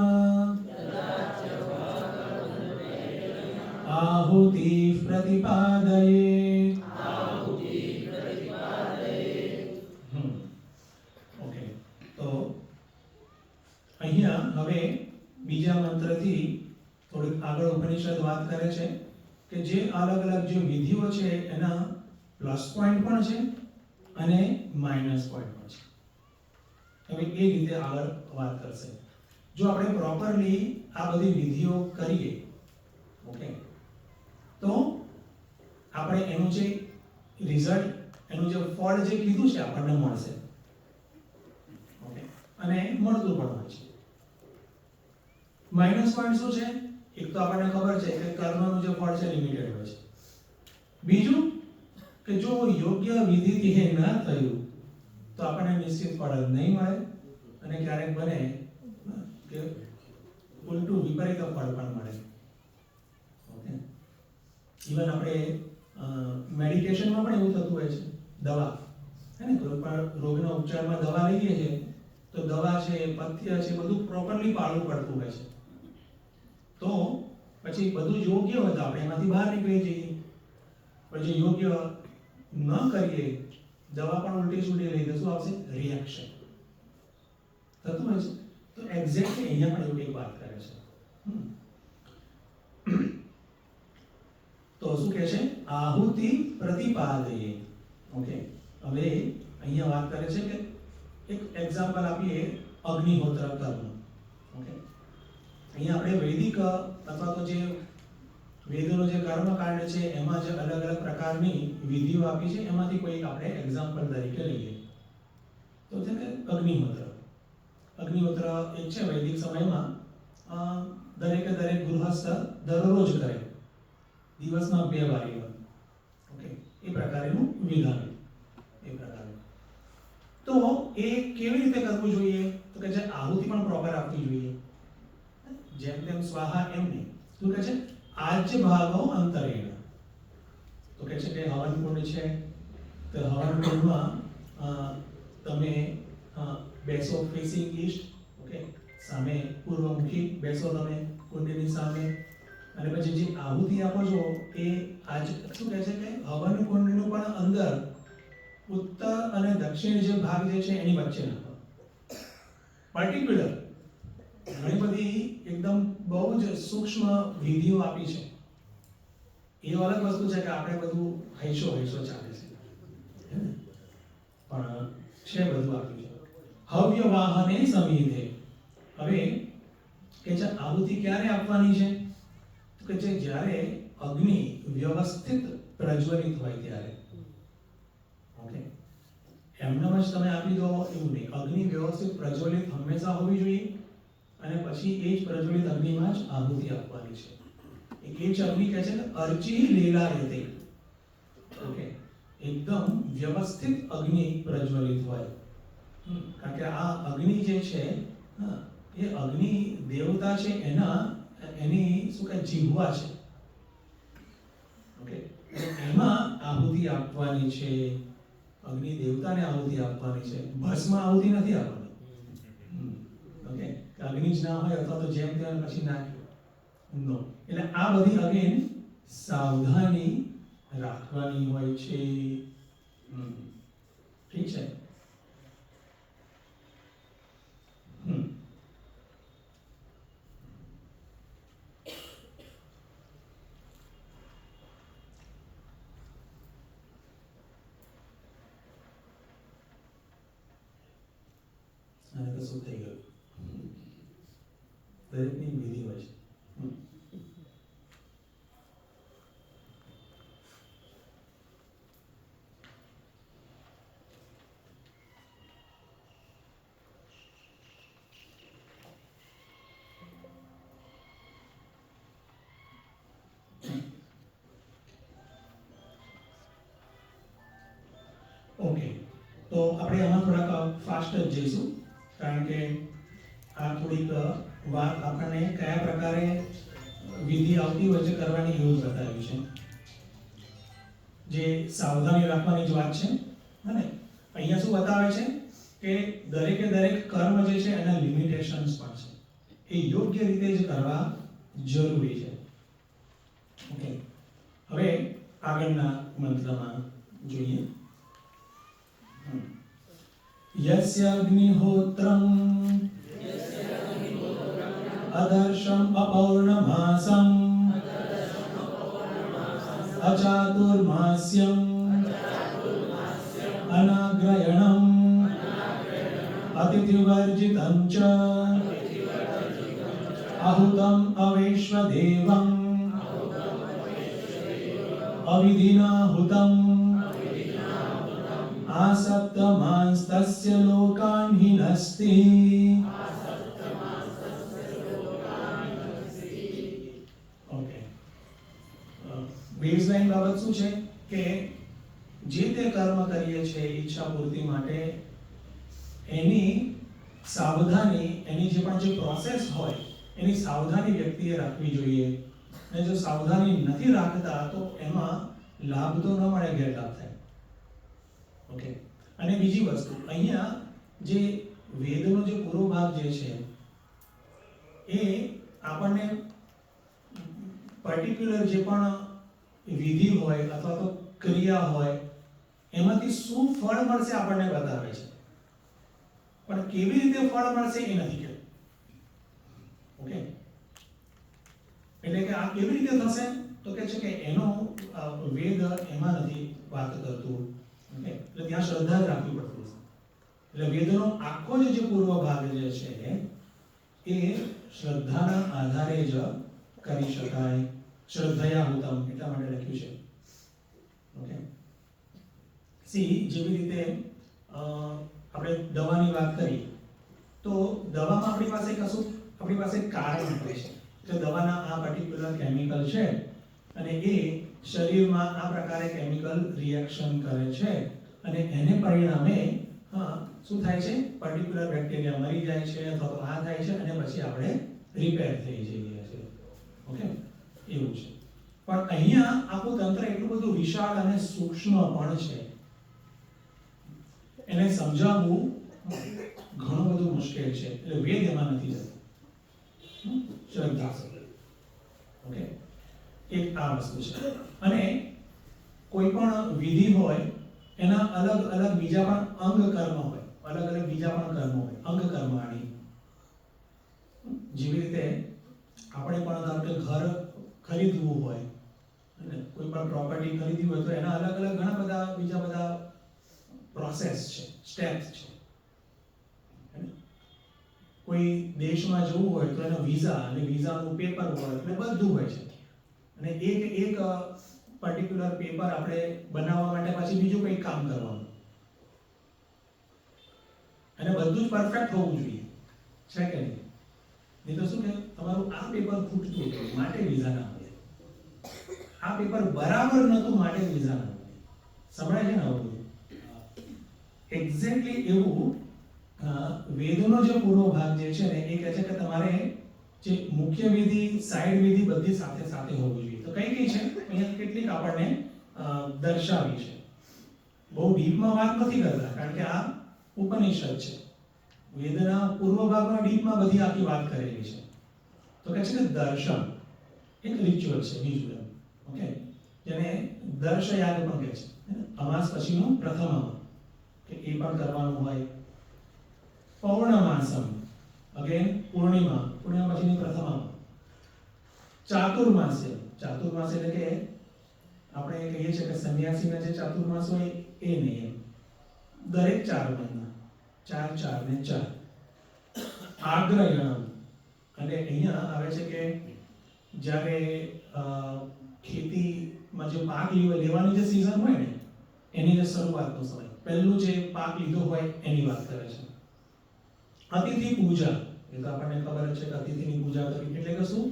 આહુતિ પ્રતિપાદયે. ઓકે, તો અહીંયા હવે બીજા મંત્રથી થોડીક આગળ ઉપનિષદ વાત કરે છે કે જે અલગ અલગ જે વિધિઓ છે એના પ્લસ પોઈન્ટ પણ છે અને માઇનસ પોઈન્ટ પણ છે. હવે એ રીતે આગળ વાત કરશે. જો આપણે પ્રોપરલી આ બધી વિધિઓ કરીએ, ઓકે, તો આપણે એનું જે રિઝલ્ટ, એનું જે ફળ જે કીધું છે આપણને મળશે. ઓકે, અને મળતું પણ હોય છે. માઇનસ પોઈન્ટ શું છે? એક તો આપણને ખબર છે કે કર્મનું જે ફળ છે લિમિટેડ હોય છે. બીજું કે જો યોગ્ય વિધિથી એ ન થયું તો આપણને નિશ્ચિત ફળ નહીં મળે અને ક્યારેક બને કે ઉલટું વિપરીત ફળ પણ મળે. ઓકે, ઇવન આપણે મેડિકેશનમાં પણ એવું થતું હોય છે. દવા હે ને, કોઈ પણ રોગના ઉપચારમાં દવા લઈએ છીએ તો દવા છે, પથ્ય છે, બધું પ્રોપરલી પાળવું પડતું હોય છે. તો પછી બધું યોગ્ય હોય તો આપણે એમાંથી બહાર નીકળી જઈએ. પણ જે યોગ્ય ન કરીએ, દવા પણ ઉલટી સુલટી લઈ તો શું આવશે? રિએક્શન થતું હોય છે. તો એક્ઝેક્ટલી અહીંયા પણ એવું એક વાત કરે છે. તો શું કહે છે? આહુતિ પ્રતિપાદયે. ઓકે, હવે અહીંયા વાત કરે છે કે એક એક્ઝામ્પલ આપીએ અગ્નિહોત્ર કર્મ. ઓકે, અહીંયા આપણે વૈદિક અથવા તો જે વેદોનો જે કર્મકાંડ છે એમાં જે અલગ અલગ પ્રકારની વિધિઓ આપી છે એમાંથી કોઈ આપણે એક્ઝામ્પલ તરીકે લઈએ તો છે કે અગ્નિહોત્ર. અગ્નિહોત્ર એક છે વૈદિક સમયમાં દરેકે દરેક ગૃહસ્થ દરરોજ કરે, દિવસમાં 2 વાર. ઓકે, એ પ્રકારનું વિધાન. એ પ્રકારનું તો એ કેવી રીતે કરવું જોઈએ? તો કે જે આહુતિ પણ પ્રોપર આપવી જોઈએ. જેમ તેમ સ્વાહા એમ નહીં. શું કહે છે? આજ્ય ભાગો અંતરેણ. તો કહે છે કે હવન કુંડ છે તો હવન કુંડમાં તમે બેસો ફેસિંગ ઈસ્ટ. ઓકે, સામે પૂર્વમુખી બેસો તમે કુંડની સામે. અને પછી જે આહુતિ આપો છો એ આજ શું કહે છે કે હવન કુંડનું પણ અંદર ઉત્તર અને દક્ષિણ જે ભાગ જે છે એની વચ્ચે નાખો. પર્ટિક્યુલર ઘણી બધી એકદમ બહુ જ સૂક્ષ્મ વિધિઓ આપી છે. એ અલગ વસ્તુ છે કે આપણે બધું હૈશો ચાલે છે, પણ છે બધું આપ્યું છે. હવ્ય વાહને સમિધે. હવે કે છે આહુતિ ક્યારે આપવાની છે? તો કે છે જ્યારે અગ્નિ વ્યવસ્થિત પ્રજ્વલિત હોય ત્યારે. ઓકે, એમનેમ જ તમે આપી દો એવું નહીં. અગ્નિ વ્યવસ્થિત પ્રજ્વલિત હંમેશા હોવી જોઈએ અને પછી એ જ પ્રજ્વલિત અગ્નિમાં જ આહુતિ આપવાની છે. એ જ અગ્નિ કહે છે કે અર્ચિ લીલાયતે. ઓકે, એકદમ વ્યવસ્થિત અગ્નિ પ્રજ્વલિત હોય. કારણ કે આ અગ્નિ જે છે એ અગ્નિ દેવતા છે એની શું કહે જીભવા છે. ઓકે, એમાં આહુતિ આપવાની છે. અગ્નિ દેવતાને આહુતિ આપવાની છે, ભસ્મ આહુતિ નથી આપવાની. ઓકે, અગ્નિ જ ના હોય અથવા તો જેમ તેમ પછી નાખ્યું નો. એટલે આ બધી અગેન સાવધાની રાખવાની હોય છે. ઠીક છે. અને કશું થઈ ગયું. દરેકની વિધિ હોય છે. ઓકે, તો આપણે આમાં થોડાક ફાસ્ટ જ જઈશું, કારણ કે આ થોડીક વાત આપણને કયા પ્રકારે વિધિ આવતી હોય છે કરવાની એવું બતાવ્યું છે. જે સાવધાની રાખવાની જ વાત છે. અને અહીંયા શું બતાવે છે કે દરેકે દરેક કર્મ જે છે એના લિમિટેશન્સ પણ છે, એ યોગ્ય રીતે જ કરવા જરૂરી છે. ઓકે, હવે આગળના મંત્રમાં જોઈએ. યસ્ય અગ્નિહોત્રમ અદર્શમ અપૌર્ણમાસમ અચાતુર્માસ્યમ અનાગ્રયણમ અતિથિવર્જિતં ચ આહુતમ અવૈશ્વદેવં અવિધિના હુતમ આસક્તમાંસ્તસ્ય લોકાન હિનસ્તિ. ઓકે, બેઝલાઈન બાબત શું છે કે જે તે કર્મ કરીએ છીએ ઈચ્છા પૂર્તિ માટે, એની સાવધાની, એની જે પણ જે પ્રોસેસ હોય એની સાવધાની વ્યક્તિએ રાખવી જોઈએ. અને જો સાવધાની નથી રાખતા તો એમાં લાભ તો ન મળે, ગેરલાભ થાય. ઓકે, અને બીજી વસ્તુ, અહીંયા જે વેદનો જે પૂરો ભાગ જે છે એ આપણને પર્ટિક્યુલર જે પણ વિધિ હોય અથવા તો ક્રિયા હોય એમાંથી શું ફળ મળશે આપણને બતાવે છે, પણ કેવી રીતે ફળ મળશે એ નથી કહેતું. ઓકે, એટલે કે આ કેવી રીતે થશે તો કે છે કે એનો વેદ એમાં નથી વાત કરતું. ઓકે, એટલે ત્યાં શ્રદ્ધા જ રાખવી પડતી છે. એટલે વેદનો આખો જે પૂર્વ ભાગ જે છે એ શ્રદ્ધાના આધારે જ કરી શકાય. શ્રદ્ધયા હુતમ એટલા માટે લખ્યું છે. ઓકે, સી જેવી રીતે આપણે દવાની વાત કરી તો દવામાં આપણી પાસે કારણ હોય છે કે દવાના આ પર્ટિક્યુલર કેમિકલ છે અને એ શરીરમાં આ પ્રકારે કેમિકલ રિએક્શન કરે છે અને એને પરિણામે શું થાય છે, પર્ટિક્યુલર બેક્ટેરિયા મરી જાય છે અથવા તો આ થાય છે અને પછી આપણે રિપેર થઈ જઈએ છીએ. ઓકે, એવું છે. પણ અહીંયા આખું તંત્ર એટલું બધું વિશાળ અને સૂક્ષ્મ પણ છે, એને સમજાવવું ઘણું બધું મુશ્કેલ છે. એટલે વેદ એમાં નથી જતો, શ્રદ્ધા. ઓકે, એક આ વસ્તુ છે. અને કોઈ પણ વિધિ હોય એના અલગ અલગ બીજા પણ અંગ કર્મ હોય, અલગ અલગ બીજા પણ કર્મ હોય, અંગ કર્માણી. જેવી રીતે આપણે પણ ધારો કે ઘર ખરીદવું હોય અને કોઈ પણ પ્રોપર્ટી ખરીદવી હોય તો એના અલગ અલગ ઘણા બધા બીજા બધા પ્રોસેસ છે, સ્ટેપ્સ છે. કોઈ દેશમાં જવું હોય તો એનો વિઝા અને વિઝાનું પેપર હોય એટલે બધું હોય છે. અને એક પર્ટિક્યુલર પેપર આપણે બનાવવા માટે પછી બીજું કંઈક કામ કરવાનું, અને બધું જ પરફેક્ટ હોવું જોઈએ, છે કે નહીં? નહીં તો શું કે તમારું આ પેપર ખૂટતું હતું માટે વિઝા ના મળે, આ પેપર બરાબર નહોતું માટે વિઝા ના મળે. સમજાય છે ને? આવું એક્ઝેક્ટલી એવું વેદોનો જે પૂરો ભાગ જે છે ને એ કહે છે કે તમારે જે મુખ્ય વિધિ, સાઇડ વિધિ બધી સાથે સાથે હોવી જોઈએ. તો કઈ કઈ છે અહીંયા કેટલીક આપણને દર્શાવી છે. બહુ ડીપમાં વાત નથી કરતા કારણ કે આ ઉપનિષદ છે. વેદના પૂર્વ ભાગમાં ડીપમાં બધી આખી વાત કરેલી છે. તો કહે છે કે દર્શન એક રિચ્યુઅલ છે બીજું, ઓકે, જેને દર્શયાગ પણ કહે છે. અમાસ પછીનું પ્રથમ અમાસ કે એ પણ કરવાનું હોય. પૌર્ણમાસમ, અગેન પૂર્ણિમા પછીની પ્રથમ અમાસ. ચાતુર્માસ્ય, ચાતુર્માસ એટલે કે આપણે કહીએ છીએ કે સંન્યાસીના જે ચાતુર્માસ હોય એ નહીં, દરેક 4 મહિના 4 4 ને 4. આગ્રયણમ, અને અહીંયા આવે છે કે જ્યારે ખેતીમાં જે પાક લેવાની જે સીઝન હોય ને એની જે શરૂઆતનો સમય, પહેલું જે પાક લીધો હોય એની વાત કરે છે. અતિથિ પૂજા, એ તો આપણને ખબર છે કે અતિથિની પૂજા કરવી એટલે કે શું,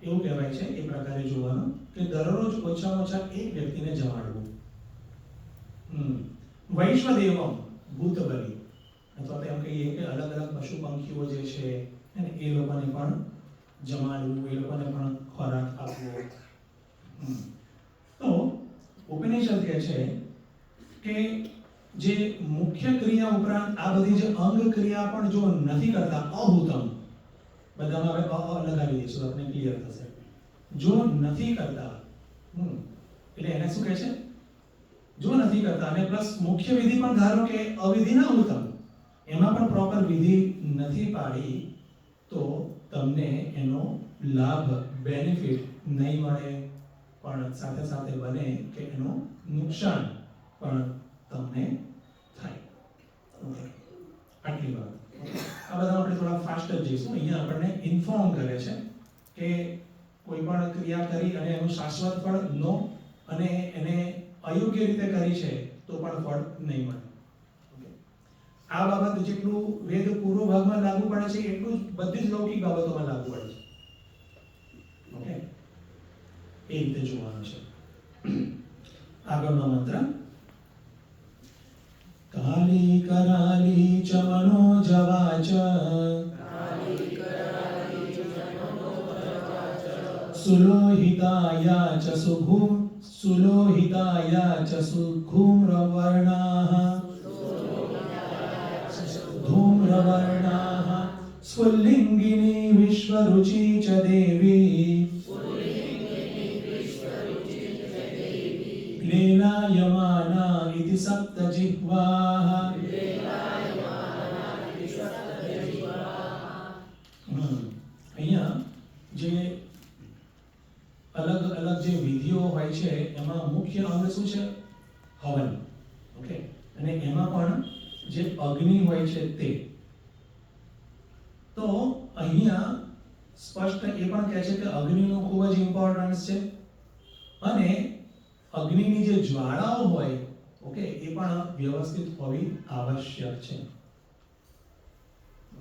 એવું કહેવાય છે એ પ્રકારે જોવાનું કે દરરોજ ઓછામાં ઓછા એક વ્યક્તિને જમાડવું. વૈશ્વદેવમ ભૂતબલી, અથવા તો એમ કહીએ કે અલગ અલગ પશુ પંખીઓ જે છે એ લોકોને પણ જમાડવું, એ લોકોને પણ ખોરાક આપવો. તો ઉપનિષદ કહે છે કે જે મુખ્ય ક્રિયા ઉપરાંત આ બધી જે અંગ ક્રિયા પણ જો નથી કરતા, અભૂતમ, બધામાં હવે લગાવી દઈશું, આપણે ક્લિયર થશે. જો નથી કરતા, એટલે એને શું કહે છે? જો નથી કરતા, અને પ્લસ મુખ્ય વિધિ પણ ધારો કે અવિધિના ઉત્તમ, એમાં પણ પ્રોપર વિધિ નથી પાડી, તો તમને એનો લાભ, બેનિફિટ નહીં મળે, પણ સાથે સાથે બને કે એનું નુકસાન પણ તમને થાય. આટલી વાત. આ બધા આપણે થોડા ફાસ્ટ જ જઈશું. અહીંયા આપણને ઇન્ફોર્મ કરે છે કે કોઈ પણ ક્રિયા કરી અને એનું શાશ્વત ફળ નો, અને એને અયોગ્ય રીતે કરી છે તો પણ ફળ નહીં મળે. આ બાબત જેટલું વેદ પૂર્વ ભાગમાં લાગુ પડે છે એટલું જ બધી જ લૌકિક બાબતોમાં લાગુ પડે છે. ઓકે, એ રીતે જોવાનું છે. આગળનો મંત્ર: કાલી કરાલી ચ મનોજવાચ સુલોહિતાયા ચ સુઘુમ્રવર્ણાઃ ધૂમ્રવર્ણાઃ સ્ફુલ્લિંગિની વિશ્વરુચિ ચ દેવી લીલાયમાના ઇતિ સપ્તજિહ્વાઃ. અહીંયા જે અલગ અલગ જે વિધિઓ હોય છે એમાં મુખ્ય અંગ શું છે? હવન. ઓકે, અને એમાં પણ જે અગ્નિ હોય છે તે. તો અહીંયા સ્પષ્ટ એ પણ કહે છે કે અગ્નિનું ખૂબ જ ઇમ્પોર્ટન્સ છે, અને અગ્નિની જે જ્વાળાઓ હોય, ઓકે, એ પણ વ્યવસ્થિત હોવી આવશ્યક છે.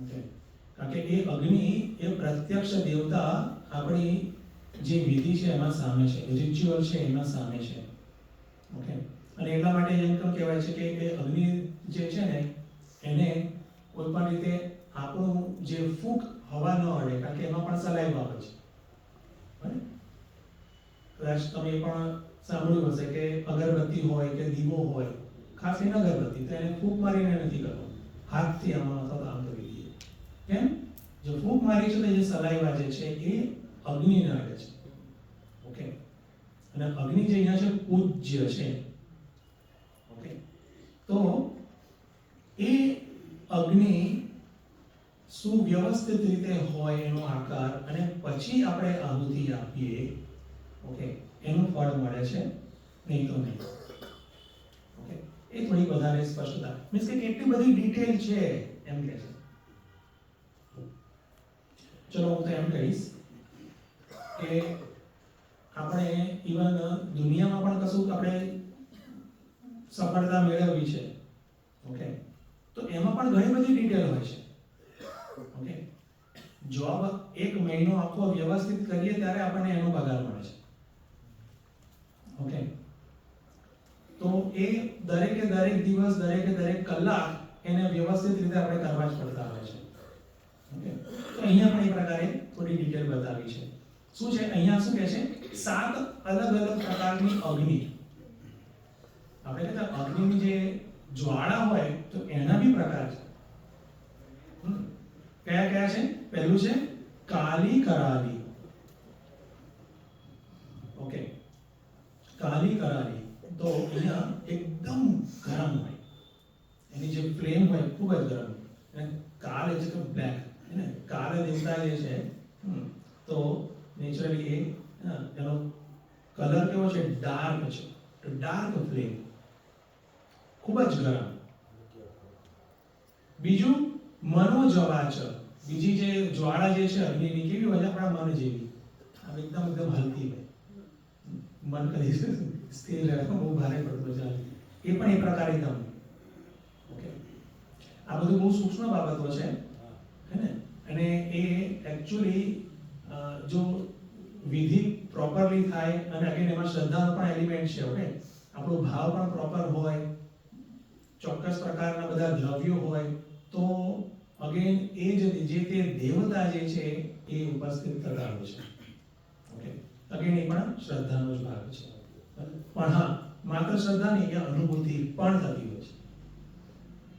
ઓકે, કારણ કે એ અગ્નિ એ પ્રત્યક્ષ દેવતા આપણી જે વિધિ છે એમાં સામે છે, રિચ્યુઅલ છે એમાં સામે છે. ઓકે, અને એટલા માટે એમ પણ કહેવાય છે કે એ અગ્નિ જે છે ને એને કોઈ પણ રીતે આપણું જે ફૂંક હવા ન અડે, કારણ કે એમાં પણ સલાઈવા હોય છે. કદાચ તમે પણ સાંભળ્યું હશે કે અગરબત્તી હોય કે દીવો હોય, ખાસ કરીને અગરબત્તી, તો એને ફૂંક મારીને નથી કરવો, હાથથી આમાં અથવા આમ કરી દઈએ. કેમ? જો ફૂંક મારી છે તો જે સલાઈવા જે છે એ અગ્નિને અડે છે. ઓકે, અને અગ્નિ જે અહીંયા છે પૂજ્ય છે. ઓકે, તો એ અગ્નિ સુવ્યવસ્થિત રીતે હોય એનો આકાર, અને પછી આપણે આહુતિ આપીએ, ઓકે, એનું ફળ મળે છે, નહીં તો નહીં. ઓકે, એ થોડી વધારે સ્પષ્ટતા, મીન્સ કે કેટલી બધી ડિટેલ છે એમ કહે છે. ચલો હું તો એમ કહીશ કે આપણે ઇવન દુનિયામાં પણ કશું આપણે સફળતા મેળવવી છે, ઓકે, તો એમાં પણ ઘણી બધી ડિટેલ હોય છે. ઓકે, જોબ એક મહિનો આખો વ્યવસ્થિત કરીએ ત્યારે આપણને એનો પગાર મળે છે. ઓકે, તો એ દરેકે દરેક દિવસ, દરેકે દરેક કલાક એને વ્યવસ્થિત રીતે આપણે કરવા જ પડતા હોય છે. ઓકે, તો અહીંયા પણ એ પ્રકારે થોડી ડિટેલ બતાવી છે. શું છે અહીંયા? શું કહે છે? 7 અલગ અલગ પ્રકારની અગ્નિ. આપણે કહેતા અગ્નિની જે જ્વાળા હોય તો એના બી પ્રકાર છે. કયા કયા છે? પહેલું છે કાલી કરાલી. ઓકે, કાલી કરાલી તો અહીંયા એકદમ ગરમ હોય, એની જે ફ્લેમ હોય ખૂબ જ ગરમ, અને કાલ એટલે બ્લેક, ને કાલ દેવતા જે છે તો નેચરલી એનો કલર કેવો છે? ડાર્ક છે. તો ડાર્ક ફ્લેમ, ખૂબ જ ગરમ. બીજું મનોજવાચ. બીજી જે જ્વાળા જે છે અગ્નિની કેવી હોય? આપણા મન જેવી, આમ એકદમ હલકી હોય, મન કદી સ્થિર રહે, બહુ ભારે પડતું ચાલે, એ પણ એ પ્રકારે એકદમ. ઓકે, આ બધું બહુ સૂક્ષ્મ બાબતો છે, હે ને? અને એ એકચ્યુઅલી જો વિધિ પ્રોપરલી થાય, અને અગેન એમાં શ્રદ્ધાનો પણ એલિમેન્ટ છે. ઓકે, આપણો ભાવ પણ પ્રોપર હોય, ચોક્કસ પ્રકારના બધા દ્રવ્યો હોય તો અગેન એ જે તે દેવતા જે છે એ ઉપસ્થિત થતા હોય છે. ઓકે, અગેન એ પણ શ્રદ્ધાનો જ ભાગ છે. પણ હા, માત્ર શ્રદ્ધા નહીં, એ અનુભૂતિ પણ થતી હોય છે.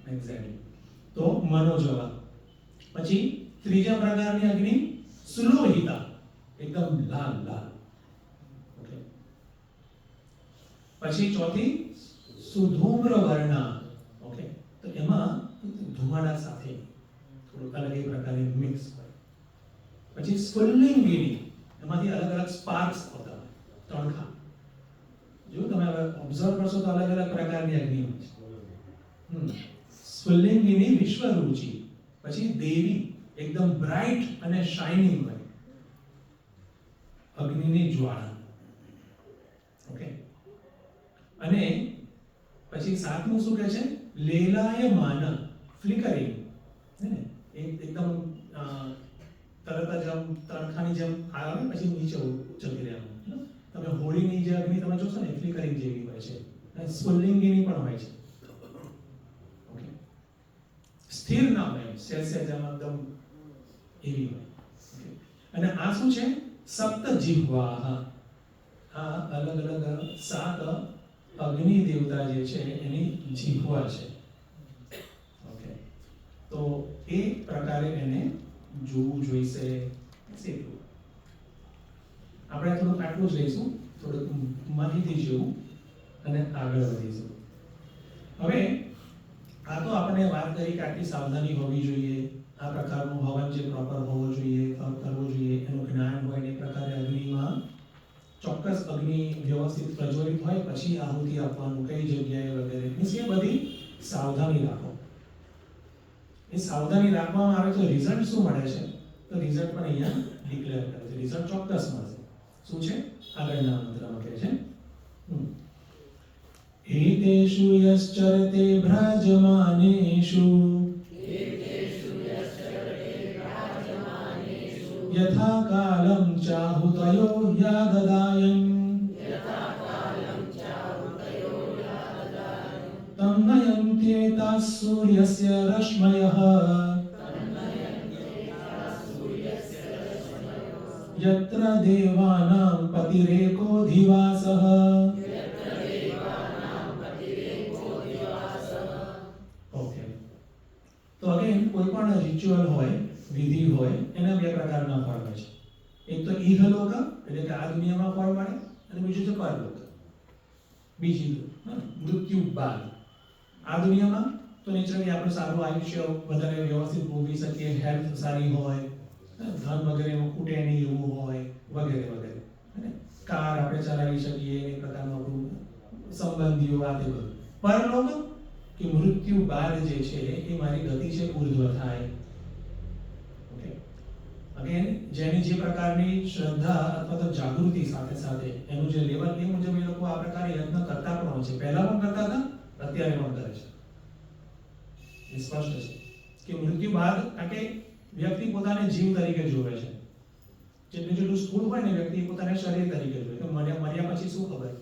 એક્ઝેક્ટલી. તો મનોજવા. પછી ત્રીજા પ્રકારની અગ્નિ સુલોહિતા, એકદમ લાલ લાલ. ઓકે. પછી ચોથી સુધૂમ્ર વર્ણા. ઓકે, તો એમાં ધુમાડા સાથે થોડું અલગ એક પ્રકારની મિક્સ હોય. પછી સ્ફુલ્લિંગિની, એમાંથી અલગ અલગ સ્પાર્ક્સ હોતા હોય, તણખા. જો તમે હવે ઓબ્ઝર્વ કરશો તો અલગ અલગ પ્રકારની અગ્નિ હોય છે. સ્ફુલ્લિંગિની વિશ્વરુચિ. પછી દેવી, એકદમ બ્રાઇટ અને શાઇનિંગ હોય, અગ્નિની જ્વાળા. ઓકે. અને પછી સાતમું શું કહે છે? લેલાયમાન, ફ્લિકરિંગ. હે ને, એકદમ તરત જ આમ તણખાની જેમ આવે પછી નીચે જતી રહે. તમે હોળીની જે અગ્નિ તમે જોશો ને, ફ્લિકરિંગ જેવી હોય છે. સ્ફુલ્લિંગિની પણ હોય છે. ઓકે. સ્થિર ના હોય, સહેજ આમ એકદમ એવી હોય. અને આ શું છે? સપ્ત જીહ્વા. આ અલગ અલગ 7 અગ્નિ દેવતા જે છે એની જીહ્વા છે. ઓકે, તો એ પ્રકારે એને જોવું જોઈશે. એટલું આપણે થોડુંક આટલું જ લઈશું, થોડુંક માહિતી જેવું, અને આગળ વધીશું. હવે આ તો આપણે વાત કરી કે આટલી સાવધાની હોવી જોઈએ, આ પ્રકારનું હવન જે પ્રોપર હોવો જોઈએ, કરવો જોઈએ, એનું જ્ઞાન હોય ને એ પ્રકારે અગ્નિમાં ચોક્કસ અગ્નિ વ્યવસ્થિત પ્રજ્વલિત હોય પછી આહુતિ આપવાનું, કઈ જગ્યાએ વગેરે. મીન્સ એ બધી સાવધાની રાખો. એ સાવધાની રાખવામાં આવે તો રિઝલ્ટ શું મળે છે? તો રિઝલ્ટ પણ અહીંયા ડિક્લેર કરે છે. રિઝલ્ટ ચોક્કસ મળશે. શું છે? આગળના મંત્રમાં કહે છે, એતેષુ યશ્ચરતે ભ્રાજમાનેષુ યથા કાલં ચાહુતયો યાદદાયં તમ નયન્ત્યેતા સૂર્યસ્ય રશ્મયઃ यत्र देवानां पतिरेकोऽधिवासः. ઓકે, તો અગેન કોઈ પણ રિચ્યુઅલ હોય, વિધિ હોય, એના બે પ્રકારના ફળ હોય છે. એક તો ઇહલોક, એટલે કે આ દુનિયામાં ફળ મળે, અને બીજું છે પરલોક. બીજી મૃત્યુ બાદ. આ દુનિયામાં તો નેચરલી આપણે સારું આયુષ્ય વધારે વ્યવસ્થિત ભોગવી શકીએ, હેલ્થ સારી હોય, ધન વગેરેનું ખૂટે નહીં એવું હોય, વગેરે વગેરે. કાર આપણે ચલાવી શકીએ, એ પ્રકારનું આપણું સંબંધીઓ આ તે બધું. પરલોક કે મૃત્યુ બાદ જે છે એ મારી ગતિ છે ઉર્ધ્વ થાય. ઓકે, અગેન જેની જે પ્રકારની શ્રદ્ધા અથવા તો જાગૃતિ સાથે સાથે એનું જે લેવલ, એ મુજબ એ લોકો આ પ્રકારે યત્ન કરતા પણ હોય છે. પહેલા પણ કરતા હતા, અત્યારે પણ કરે છે. એ સ્પષ્ટ છે કે મૃત્યુ બાદ, કારણ કે વ્યક્તિ પોતાને જીવ તરીકે જોવે છે. જેટલું સ્થૂળ હોય ને, વ્યક્તિ પોતાને શરીર તરીકે જોવે કે મર્યા પછી શું ખબર,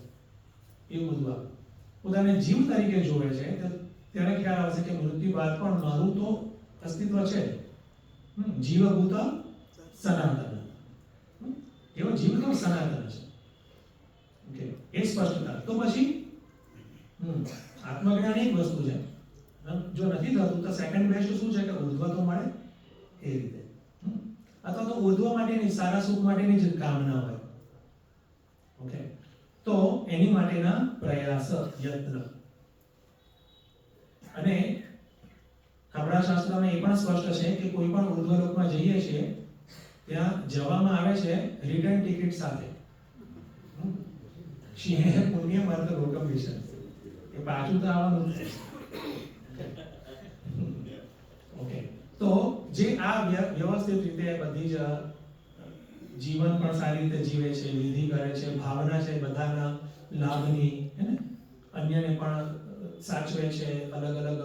એવું બધું પોતાને જીવ તરીકે જોવે છે. ત્યારે ખ્યાલ આવશે કે મૃત્યુ બાદ પણ મારું તો અસ્તિત્વ છે. જીવભૂત સનાતન, એવો જીવ તો સનાતન છે. ઓકે, એ સ્પષ્ટતા. તો પછી આત્મજ્ઞાન એક વસ્તુ છે. જો નથી થતું તો સેકન્ડ બેસ્ટ શું છે કે ઉર્ધ્વ તો મળે એ રીતે, અથવા તો ઉર્ધ્વ માટેની, સારા સુખ માટેની જ કામના હોય. ઓકે, તો એની માટેના પ્રયાસ, યત્ન. અને આપણા શાસ્ત્રમાં એ પણ સ્પષ્ટ છે કે કોઈ પણ ઉર્ધ્વ લોકમાં જઈએ છીએ ત્યાં જવામાં આવે છે રિટર્ન ટિકિટ સાથે. સિંહે પુણ્ય માર્ગ લોકમ વિશે, એ પાછું તો આવવાનું છે. ઓકે, તો જે આ વ્યવસ્થિત રીતે બધી જ જીવન પણ સારી રીતે જીવે છે, વિધિ કરે છે, ભાવના છે બધાના લાભની, હે ને, અન્યને પણ સાચવે છે, અલગ અલગ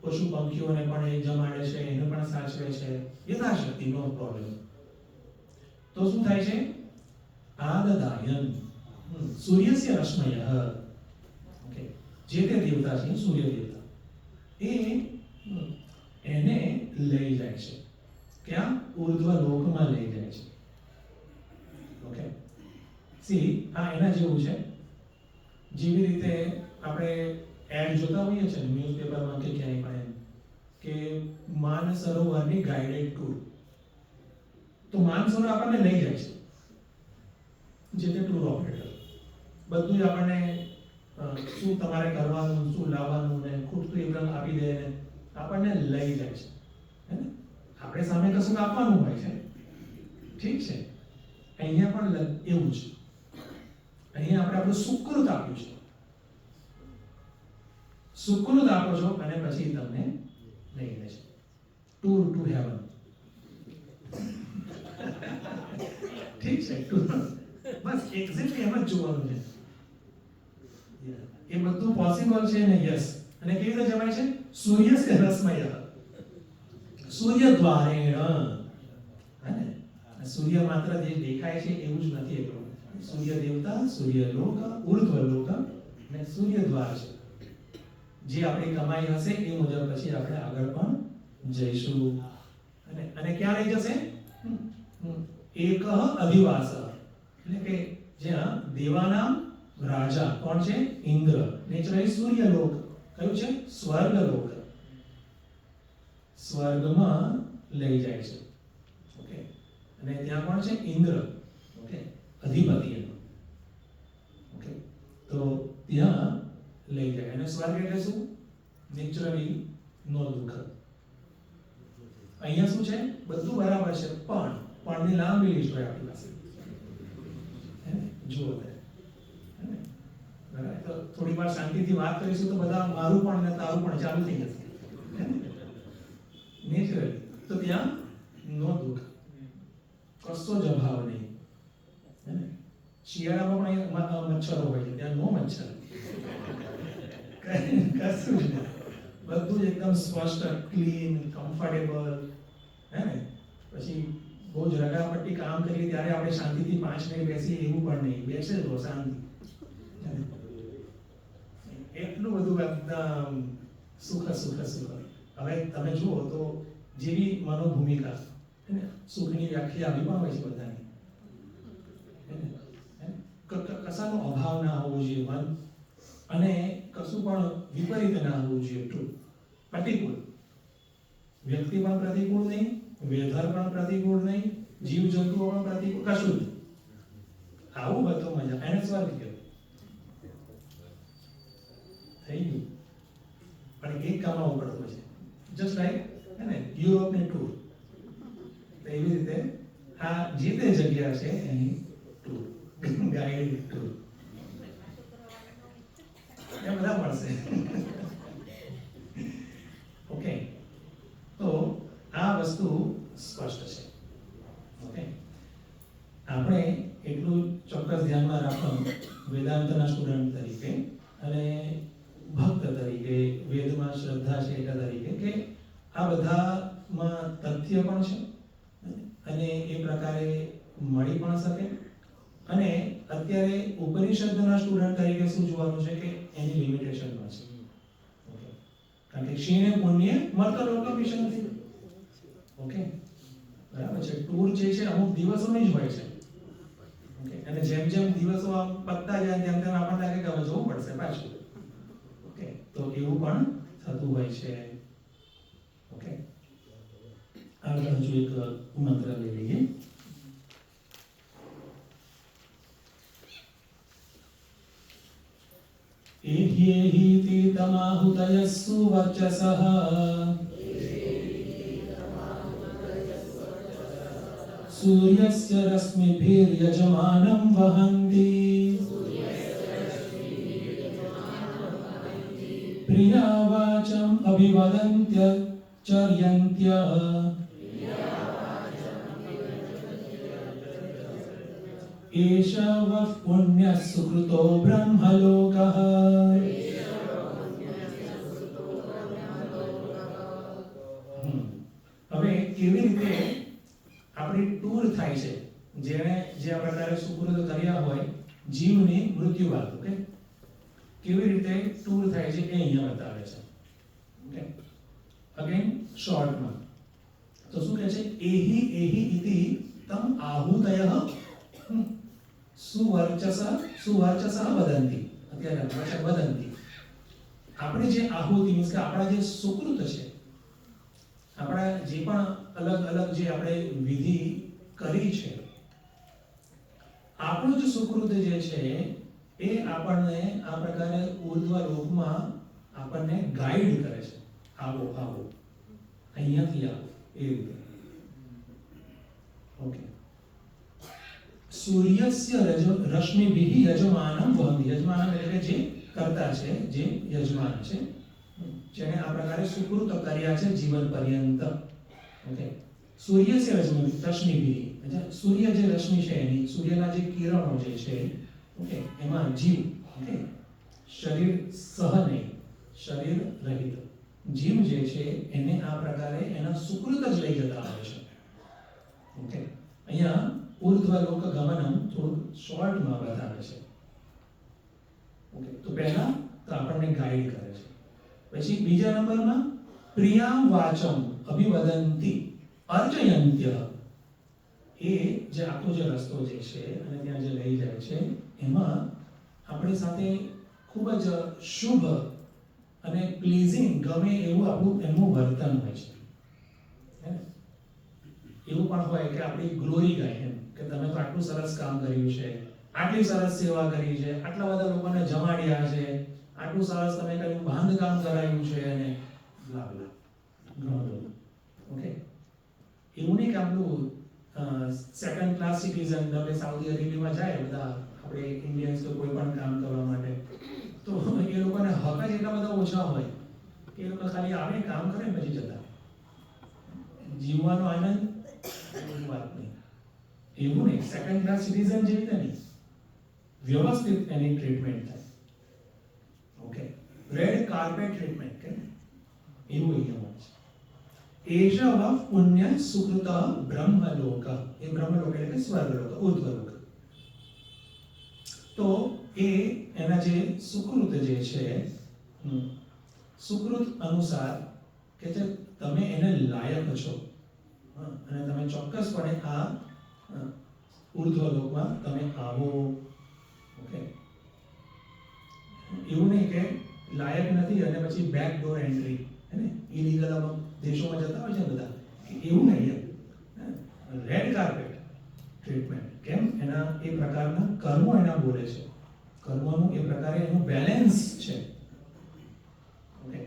પશુ પંખીઓને પણ એ જમાડે છે, એને પણ સાચવે છે, યથાશક્તિ, નો પ્રોબ્લેમ. તો શું થાય છે? આદદાયન સૂર્યસ્ય રશ્મયઃ. ઓકે, જે તે દેવતા છે સૂર્ય દેવતા, એને લઈ જાય છે ક્યાં? ઉર્ધ્વ લોકમાં લઈ જાય છે. ઓકે, સી આ એના જેવું છે જેવી રીતે આપણે એડ જોતા હોઈએ છીએ ન્યૂઝપેપરમાં કે ક્યાંય પણ એમ કે માનસરોવરની ગાઈડેડ ટૂર. તો માનસરોવર આપણને લઈ જાય છે, જે તે ટૂર ઓપરેટર બધું જ આપણને શું તમારે કરવાનું, શું લાવવાનું ને ખૂટતું એકદમ આપી દે ને આપણને લઈ જાય છે. હે ને? આપણે સામે કશું આપવાનું હોય છે, ઠીક છે. અહીંયા પણ એવું છે. અહીંયા આપણે આપણું સુકૃત આપ્યું છે, સુકૃત આપો છો અને પછી તમને લઈ જાય છે. Tour to heaven. ઠીક છે, ટૂર બસ એક્ઝેક્ટલી એમ જ જોવાનું છે. એ બધું પોસિબલ છે ને? યસ. અને કેવી રીતે જવાય છે? સૂર્યસ્ય રશ્મય, સૂર્ય દ્વારેણ. હે? સૂર્ય માત્ર જે દેખાય છે એવું જ નથી. એટલું સૂર્ય દેવતા, સૂર્ય લોક, ઉર્ધ્વ લોક અને સૂર્ય દ્વાર છે. જે આપણી કમાઈ હશે એ મુજબ પછી આપણે આગળ પણ જઈશું. અને ક્યાં લઈ જશે? એક અધિવાસ, એટલે કે જ્યાં દેવાનામ રાજા કોણ છે? ઇન્દ્ર. નેચરલી સૂર્ય લોક કયું છે? સ્વર્ગ લોક. સ્વર્ગમાં લઈ જાય છે. ઓકે, અને ત્યાં કોણ છે? ઇન્દ્ર. ઓકે, અધિપતિ એનો. ઓકે, તો ત્યાં લઈ જાય. અને સ્વર્ગ એટલે શું? નેચરલી નો દુઃખ. અહીંયા શું છે? બધું બરાબર છે, પણ ની લાંબી લિસ્ટ હોય આપણી પાસે. જુઓ બરાબર, તો થોડી વાર શાંતિથી વાત કરીશું તો બધા મારું પણ ને તારું પણ ચાલુ થઈ જશે. નેચરલી તો ત્યાં નો દુઃખ, કશો જ અભાવ નહીં. શિયાળામાં પણ મચ્છરો હોય છે, ત્યાં નો મચ્છર. કશું જ નહીં, બધું જ એકદમ સ્પષ્ટ, ક્લીન, કમ્ફર્ટેબલ. હે ને? પછી બહુ જ રગાપટ્ટી કામ કરીએ ત્યારે આપણે શાંતિથી 5 મિનિટ બેસીએ એવું પણ નહીં. બેસે જ શાંતિ. એટલું બધું એકદમ સુખ સુખ સુખ. હવે તમે જુઓ તો જેવી મનોભૂમિકા, સુખની વ્યાખ્યા આવી પણ હોય છે બધાની. કશાનો અભાવ ના હોવો જોઈએ મન, અને કશું પણ વિપરીત ના હોવું જોઈએ. ટુ પ્રતિકૂળ, વ્યક્તિ પણ પ્રતિકૂળ નહીં, વેધર પણ પ્રતિકૂળ નહીં, જીવ જંતુઓ પણ પ્રતિકૂળ, કશું નહીં. આવું બધું મજા, એને સ્વર્ગ કહેવાય. થઈ ગયું. પણ એક કમાવું પડતું છે, જસ્ટ લાઈક હે ને યુરોપની ટૂર. તો એવી રીતે આ જે તે જગ્યા છે એની ટૂર, ગાઈડ ટૂર એ બધા મળશે. ઓકે, તો આ વસ્તુ સ્પષ્ટ છે. ઓકે, આપણે એટલું ચોક્કસ ધ્યાનમાં રાખવાનું વેદાંતના સ્ટુડન્ટ તરીકે અને ભક્ત તરીકે, વેદમાં શ્રદ્ધા છે એટલા તરીકે, કે આ બધામાં તથ્ય પણ છે અને એ પ્રકારે મળી પણ શકે. અને અત્યારે ઉપનિષદના સ્ટુડન્ટ તરીકે શું જોવાનું છે કે એની લિમિટેશનમાં છે. ઓકે, કારણ કે ક્ષીણે પુણ્ય મળતો લોકો વિશે નથી. ઓકે, બરાબર છે. ટૂર જે છે અમુક દિવસોની જ હોય છે. ઓકે, અને જેમ જેમ દિવસો પતતા જાય તેમ તેમ આપણને લાગે કે હવે જવું પડશે પાછું. ઓકે, તો એવું પણ થતું હોય છે. ઓકે, આગળ હજુ એક મંત્ર લઈ લઈએ. एह्येहीति तमाहुतयस्सु वर्चसः सूर्यस्य रश्मिभिर्यजमानं वहन्ति प्रियावाचम् अभिवदन्त्यचर्यन्त्य एष वः पुण्यः सुकृतो ब्रह्मलोकः. હવે કેવી રીતે આપણી ટૂર થાય છે, જેણે જે આ પ્રકારે સુકૃત કર્યા હોય જીવની મૃત્યુ બાદ. ઓકે, કેવી રીતે ટૂર થાય છે એ અહીંયા બતાવે છે. ઓકે, અગેન શોર્ટમાં તો શું કહે છે? એહી એહી ઇતિ તમ આહુતયઃ સુવર્ચસઃ વદંતિ. અત્યારે વચન વદંતિ. આપણે જે આહુતિ મીન્સ કે આપણા જે સુકૃત છે, આપણા જે પણ અલગ અલગ જે આપણે વિધિ કરી છે, આપણું જે સુકૃત જે છે એ આપણને આ પ્રકારે ઉર્ધ્વ લોકમાં આપણને ગાઈડ કરે છે. આવો આવો, અહીંયાથી આવો, એ રીતે. ઓકે. સૂર્યસ્ય રશ્મિભિઃ યજમાનં વહન્તિ. યજમાનં એટલે કે જે કરતા છે, જે યજમાન છે, જેને આ પ્રકારે સુકૃત કર્યા છે જીવન પર્યંત. ઓકે. સૂર્યસ્ય રશ્મિભિઃ, એટલે સૂર્ય જે રશ્મિ છે એની, સૂર્યના જે કિરણો જે છે, ઓકે, એમાં જીવ, ઓકે, શરીર સહ નહીં, શરીર રહિત જીવ જે છે એને આ પ્રકારે એના સુકૃત જ લઈ જતા આવે છે. ઓકે. અહીંયા ઉર્ધ્વલોક ગમનમ થોડું શોર્ટમાં બતાવે છે. ઓકે, તો પહેલા તો આપણને ગાઈડ કરે છે. પછી બીજા નંબરમાં પ્રિયામ વાચમ અભિવદંતિ અર્ચયંત્ય. એ જે આખો જે રસ્તો જે છે અને ત્યાં જે લઈ જાય છે એમાં આપણી સાથે ખૂબ જ શુભ અને પ્લીઝિંગ ગમે એવું આપણું એમનું વર્તન હોય છે. એવું પણ હોય કે આપણી ગ્લોરી ગાય એમ કે તમે તો આટલું સરસ કામ કર્યું છે, આટલી સરસ સેવા કરી છે, આટલા બધા લોકોને જમાડ્યા છે, આટલું સરસ તમે કર્યું, બાંધકામ કરાયું છે અને blah blah ઘણું બધું. ઓકે, એવું નહીં કે આપણું સેકન્ડ ક્લાસ સિટીઝન તમે સાઉદી અરેબિયામાં જાય બધા આપણે ઇન્ડિયન્સ તો કોઈ પણ કામ કરવા માટે, તો એ લોકોને હક જ એટલા બધા ઓછા હોય કે એ લોકો ખાલી આવે કામ કરે પછી જતા. જીવવાનો આનંદ વાત નહીં. એવું નહીં, સેકન્ડ ક્લાસ સિટીઝન જેવી રીતે નહીં, વ્યવસ્થિત એની ટ્રીટમેન્ટ થાય. ઓકે, રેડ કાર્પેટ ટ્રીટમેન્ટ કે એવું અહીંયા હોય છે. એષવ પુણ્ય સુકૃત બ્રહ્મલોક. એ બ્રહ્મલોક એટલે કે સ્વર્ગલોક, ઉર્ધ્વલોક. તો એ એના જે સુકૃત જે છે, સુકૃત અનુસાર કે જે તમે એને લાયક છો અને તમે ચોક્કસપણે આ ઉર્ધ્વલોકમાં તમે આવો. ઓકે, એવું નહીં કે લાયક નથી અને પછી બેક ડોર એન્ટ્રી, હે ને, ઇલીગલ દેશોમાં જતા હોય છે બધા, એવું નહીં. Red carpet treatment. કેમ? એના એ પ્રકારના કર્મો એના બોલે છે, કર્મોનું એ પ્રકારે એનું બેલેન્સ છે. ઓકે,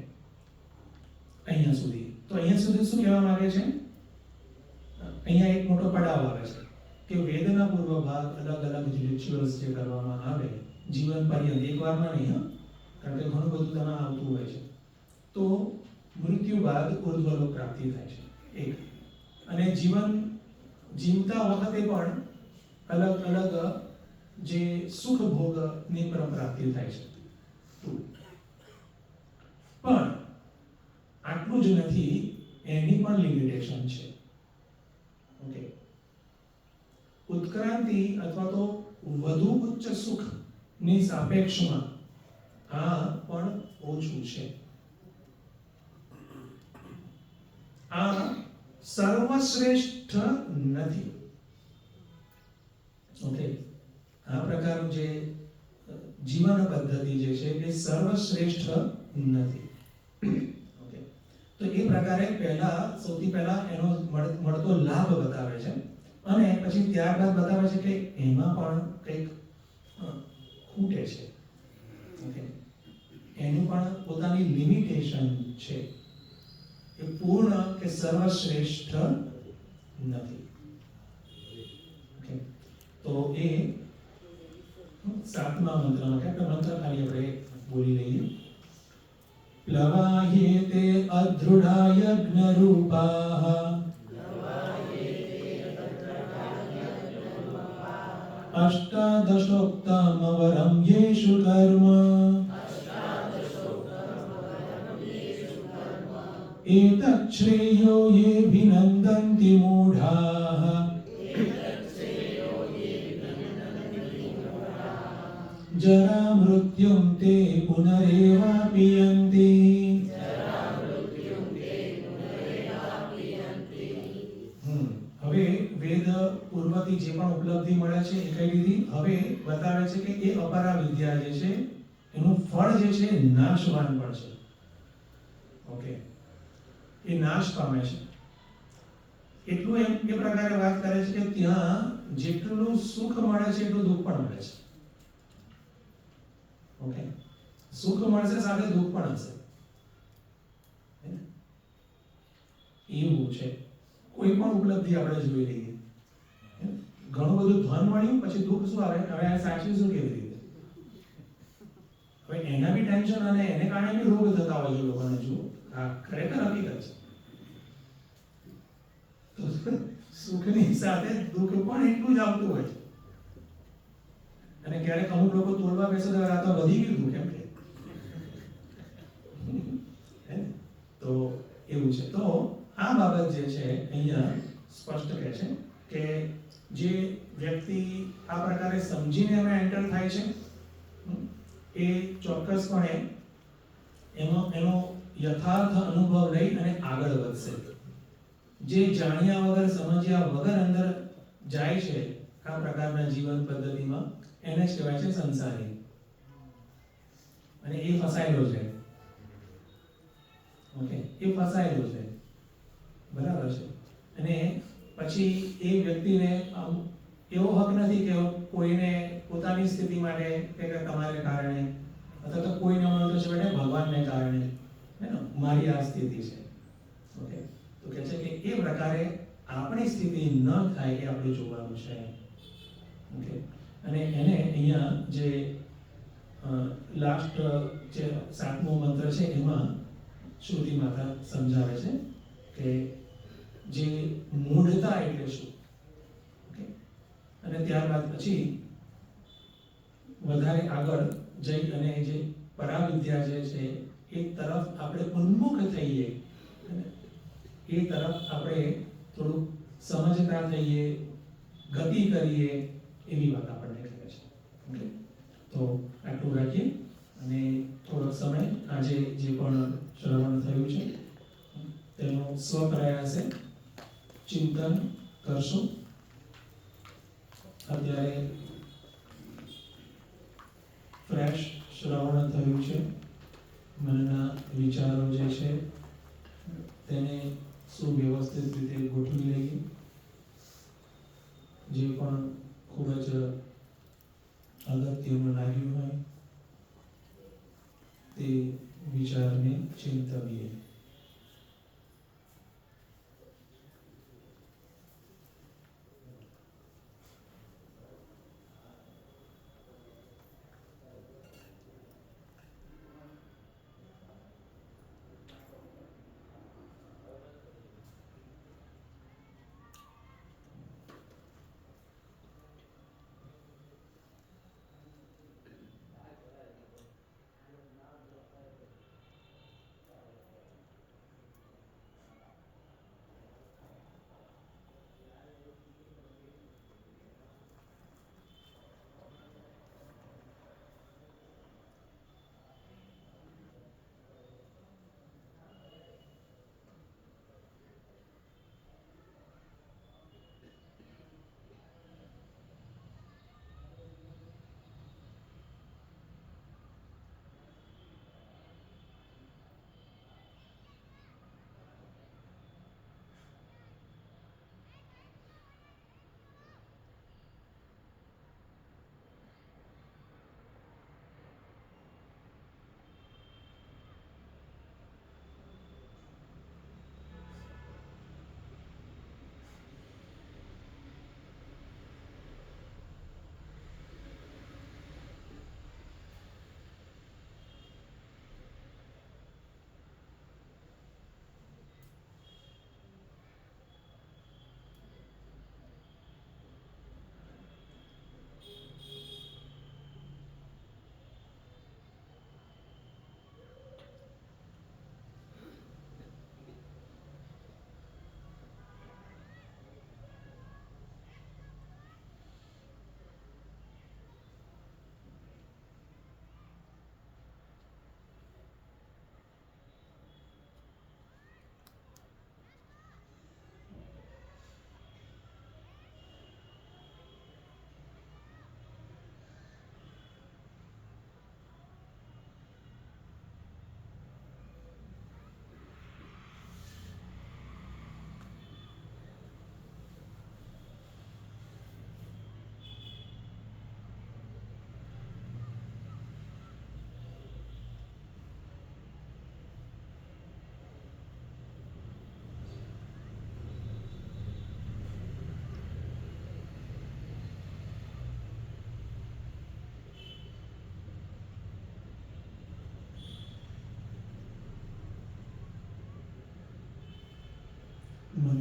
અહીંયા સુધી. તો અહીંયા સુધી શું કહેવા માંગે છે? અહીંયા એક મોટો પડાવ આવે છે કે વેદના પૂર્વ ભાગ અલગ અલગ રિચ્યુઅલ્સ જે કરવામાં આવે જીવન પર્યંત, એકવારમાં નહીં, કારણ કે ઘણું બધું તેમાં આવતું હોય છે. તો મૃત્યુ બાદ ઉર્ધ્વલોક પ્રાપ્તિ થાય છે એક, અને જીવન જીવતા વખતે પણ અલગ અલગ જે સુખ ભોગની પ્રાપ્તિ થાય છે. પણ આટલું જ નથી, એની પણ લિમિટેશન છે. ઓકે, ઉત્ક્રાંતિ અથવા તો વધુ ઉચ્ચ સુખની સાપેક્ષમાં આ પણ ઓછું છે. આ સર્વશ્રેષ્ઠ નથી. ઓકે, આ પ્રકારનું જે જીવન પદ્ધતિ જે છે એ સર્વશ્રેષ્ઠ નથી. ઓકે, તો એ પ્રકારે સૌથી પહેલા એનો મળતો લાભ બતાવે છે અને પછી ત્યારબાદ બતાવે છે કે એમાં પણ કંઈક ખૂટે છે. ઓકે, એનું પણ પોતાની લિમિટેશન છે, એ પૂર્ણ કે સર્વશ્રેષ્ઠ નથી. ઓકે, તો એ સાતમા મંત્રમાં કે મંત્ર ખાલી આપણે બોલી લઈએ. પ્લવાયેતે અધૃઢા યજ્ઞરૂપાઃ અષ્ટાદશોક્તમ વરમ યેષુ કર્મ एतत् श्रेयो ये विनन्दन्ति मूढाः જરા મૃત્યુમ તે પુનરેવાપિયંતિ. હવે વેદ પૂર્વથી જે પણ ઉપલબ્ધિ મળે છે એ કઈ લીધી. હવે બતાવે છે કે એ અપરા વિદ્યા જે છે એનું ફળ જે છે નાશવાન પણ છે. ઓકે, એ નાશ પામે છે. એટલું એમ એ પ્રકારે વાત કરે છે કે ત્યાં જેટલું સુખ મળે છે એટલું દુઃખ પણ મળે છે. ઓકે, સુખ મળશે સાથે દુઃખ પણ હશે. એવું છે. કોઈ પણ ઉપલબ્ધિ આપણે જોઈ લઈએ, ઘણું બધું ધન મળ્યું પછી દુઃખ શું આવે? હવે આ સાચવીશું કેવી રીતે? હવે એના બી ટેન્શન અને એને કારણે બી રોગ થતા હોય છે લોકોને. જુઓ, આ ખરેખર હકીકત છે. સુખની સાથે દુઃખ પણ એટલું જ આવતું હોય છે. અને ક્યારેક અમુક લોકો તોડવા બેસે તો આ તો વધી ગયું દુઃખ એમ કે. તો એવું છે. તો આ બાબત જે છે અહીંયા સ્પષ્ટ કહે છે કે જે વ્યક્તિ આ પ્રકારે સમજીને એમાં એન્ટર થાય છે એ ચોક્કસપણે એનો યથાર્થ અનુભવ લઈ અને આગળ વધશે. જે જાણ્યા વગર સમજ્યા વગર અંદર જાય છે આ પ્રકારના જીવન પદ્ધતિમાં, એને જ કહેવાય છે સંસારી. અને એ ફસાયેલો છે. ઓકે, એ ફસાયેલો છે. બરાબર છે. અને પછી એ વ્યક્તિને એવો હક નથી કે કોઈને પોતાની સ્થિતિ માટે કે તમારે કારણે અથવા તો કોઈને મળતો છે માટે ભગવાનને કારણે મારી આ સ્થિતિ છે. ઓકે, તો કહે છે કે એ પ્રકારે આપણી સ્થિતિ ન થાય એ આપણે જોવાનું છે. ઓકે, અને એને અહીંયા જે લાસ્ટ જે 7મો મંત્ર છે એમાં શ્રુતિ માતા સમજાવે છે કે જે મૂઢતા એટલે શું. ઓકે, અને ત્યારબાદ પછી વધારે આગળ જઈ અને જે પરાવિદ્યા જે છે એ તરફ આપણે ઉન્મુખ થઈએ, એ તરફ આપણે થોડું સમજતા થઈએ, ગતિ કરીએ, એવી વાત આપણને કહે છે. ઓકે, તો આટલું રાખીએ અને થોડોક સમય આજે જે પણ શ્રવણ થયું છે તેનો સ્વપ્રયાસે ચિંતન કરશું. અત્યારે ફ્રેશ શ્રવણ થયું છે. મનના વિચારો જે છે તેને સુવ્યવસ્થિત રીતે ગોઠવી લઈએ. જે પણ ખૂબ જ અગત્યનું લાગ્યું હોય તે વિચારને ચિંતવીએ.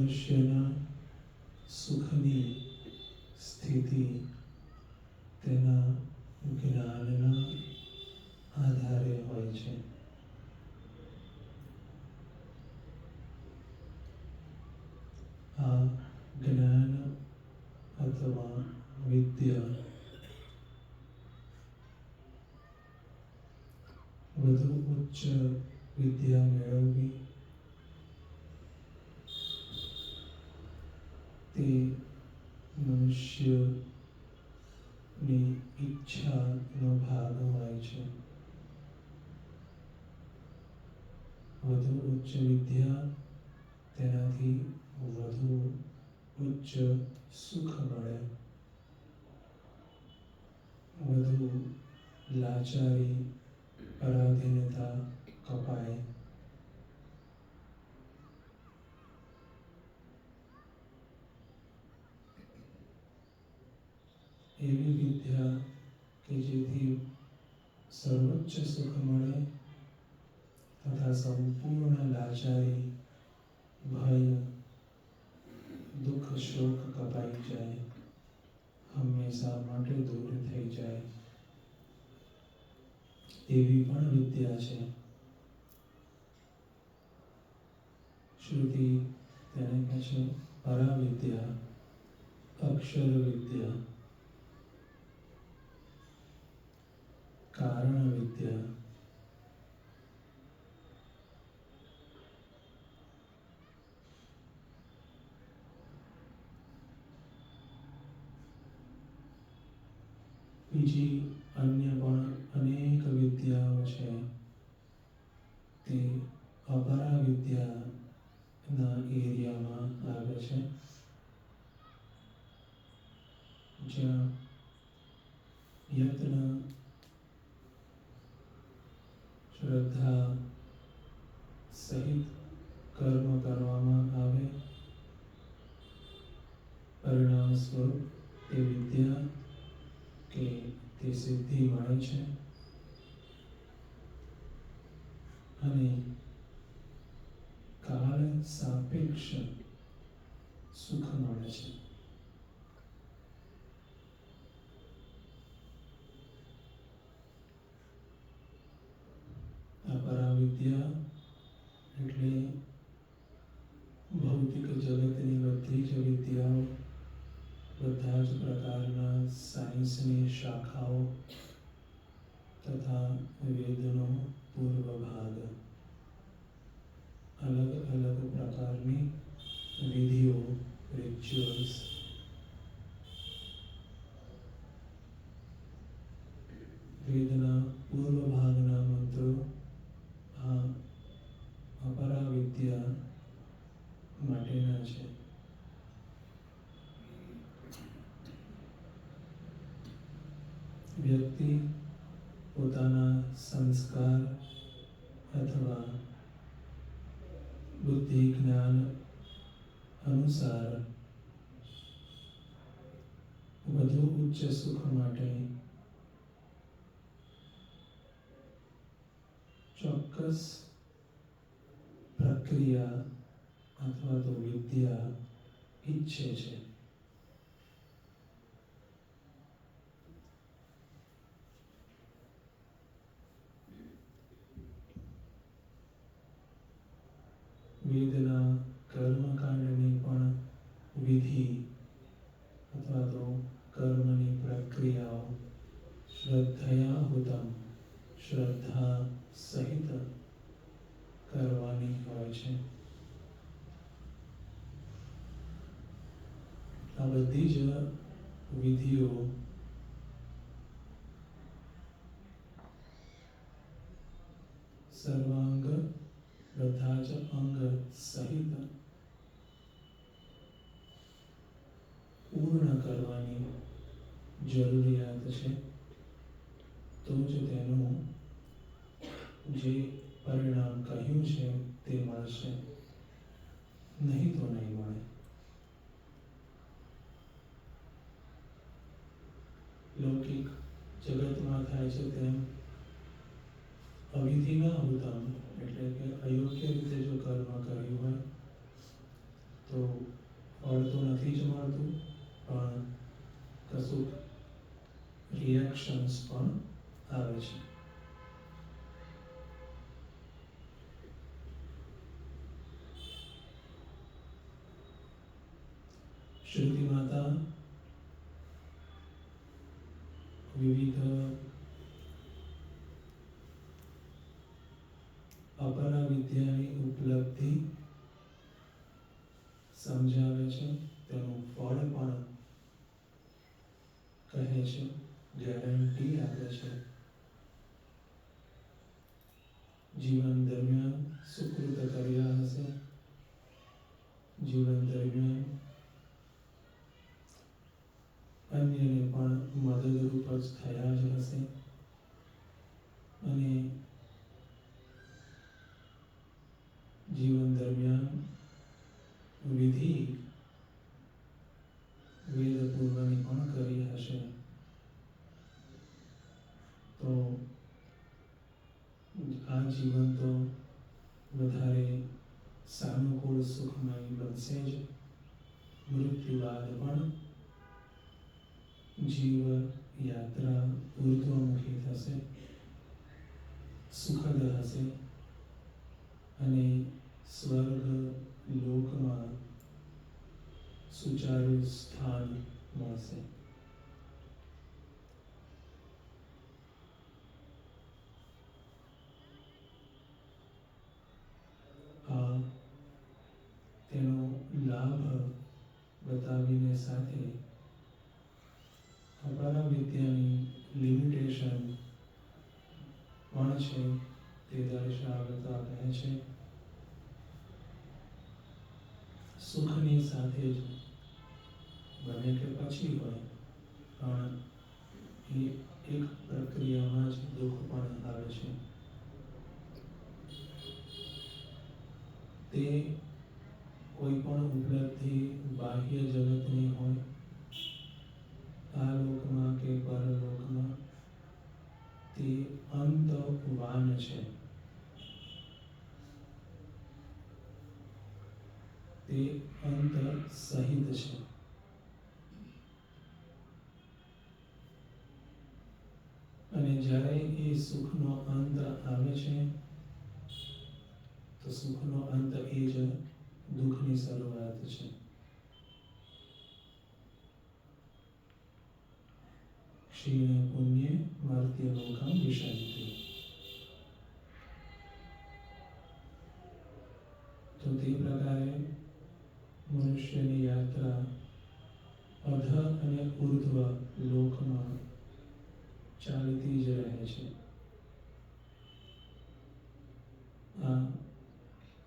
મનુષ્યના સુખની સ્થિતિ તેના જ્ઞાનના આધારે હોય છે. આ જ્ઞાન અથવા વિદ્યા વધુ ઉચ્ચ વિદ્યા મેળવવી તે મનુષ્યની ઈચ્છાનો ભાગ હોય છે. વધુ ઉચ્ચ વિદ્યા તેનાથી વધુ ઉચ્ચ સુખ મળે, વધુ લાચારી પરાધીનતા કપાય. એવી વિદ્યા કે જેથી સર્વોચ્ચ સુખ મળે તથા સંપૂર્ણ લાચારી, ભય, દુઃખ, શોક કપાઈ જાય, હંમેશા માટે દૂર થઈ જાય, એવી પણ વિદ્યા છે. શ્રુતિ તેને કહે છે પરાવિદ્યા, અક્ષર વિદ્યા, કારણ વિદ્યા. બીજી અન્ય પણ અનેક વિદ્યાઓ છે. તે અપરા વિદ્યાના એરિયામાં આવે છે, જ્યાં યત્ન, શ્રદ્ધા સહિત કર્મ કરવામાં આવે, પરિણામ સ્વરૂપ તે વિદ્યા કે તે સિદ્ધિ મળે છે અને કાળ સાપેક્ષ સુખ મળે છે. પરાવિદ્યા એટલે ભૌતિક જગતની બધી જ વિદ્યાઓ, બધા જ પ્રકારના સાયન્સની શાખાઓ તથા વેદનો પૂર્વ ભાગ, અલગ અલગ પ્રકારની વિધિઓ, રિચ્યુઅલ્સ, વેદના પૂર્વ ભાગના મંત્રો આ અપરા વિદ્યા માટેના છે. વ્યક્તિ પોતાના સંસ્કાર અથવા બુદ્ધિ જ્ઞાન અનુસાર વધુ ઉચ્ચ સુખ માટે ચોક્કસ પ્રક્રિયા અથવા તો વિદ્યા ઈચ્છે છે. વેદના કર્મકાંડની પણ વિધિ અથવા તો કર્મની પ્રક્રિયાઓ શ્રદ્ધયાહુતમ, શ્રદ્ધા સહિત કરવાની હોય છે. આ બધી જ વિધિઓ સર્વાંગ બધા જ અંગ સહિત પૂર્ણ કરવાની જરૂરિયાત છે. તો જ તેનું જે પરિણામ કહ્યું છે તે મળશે, નહીં તો નહીં મળે. લૌકિક જગતમાં થાય છે તેમ અવિધિના હુતમ એટલે કે અયોગ્ય રીતે જો કર્મ કર્યું હોય તો ફળ તો નથી જ મળતું, પણ કશુંક રિએક્શન્સ પણ આવે છે. શ્રુતિ માતા વિવિધ અપરા વિદ્યાની ઉપલબ્ધિ સમજાવે છે, તેનું ફળ પણ કહે છે, ગેરંટી આપે છે. જીવન દરમિયાન સુકૃત કર્યા હશે, જીવન દરમિયાન અન્યને પણ મદદરૂપ જ થયા જ હશે, અને જીવન દરમિયાન વિધિ વેદપૂર્વની પણ કરી હશે. તો આ જીવન તો વધારે સાનુકૂળ સુખમય બનશે જ. મૃત્યુ બાદ પણ જીવ યાત્રા ઉર્ધ્વમુખી થશે, સુખદ હશે, અને સ્વર્ગ લોકમાં સુચારું સ્થાન મળશે. આ તેનો લાભ બતાવીને સાથે અપરા વિદ્યાની લિમિટેશન પણ છે તે દર્શાવતા કહે છે, સુખની સાથે જ બને કે પછી હોય, પણ એ એક પ્રક્રિયામાં જ દુઃખ પણ આવે છે. તે કોઈ પણ ઉપલબ્ધિ બાહ્ય જગતની હોય, આ લોકમાં કે પરલોકમાં, તે અંતવાન છે. તે અંત સહિત છે. અને જ્યારે એ સુખનો અંત આવે છે, તો સુખનો અંત એ જ દુઃખની શરૂઆત છે. ક્ષીણે પુણ્યે મર્ત્યલોકમ વિશન્તિ. તો તે પ્રકારે મનુષ્યની યાત્રા અધ અને ઉર્ધ્વ લોકમાં ચાલતી જ રહે છે. આ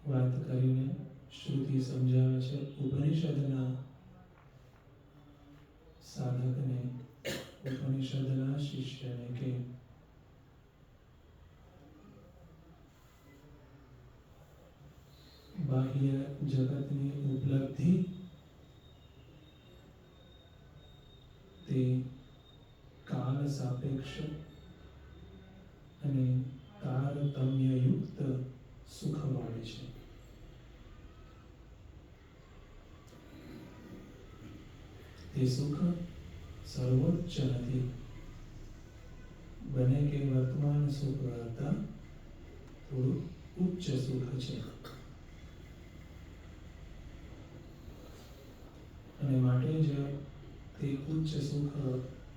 વાત કરીને શ્રુતિ સમજાવે છે, ઉપનિષદના સાધકને, ઉપનિષદના શિષ્યને, કે બાહ્ય જગતની ઉપલબ્ધિ તે કાલ સાપેક્ષ અને તારતમ્યયુક્ત સુખવાળી છે. તે સુખ સર્વોચ્ચ નથી, બને કે વર્તમાન સુખ કરતા થોડું ઉચ્ચ સુખ છે. અને માટે જ તે ઉચ્ચ સુખ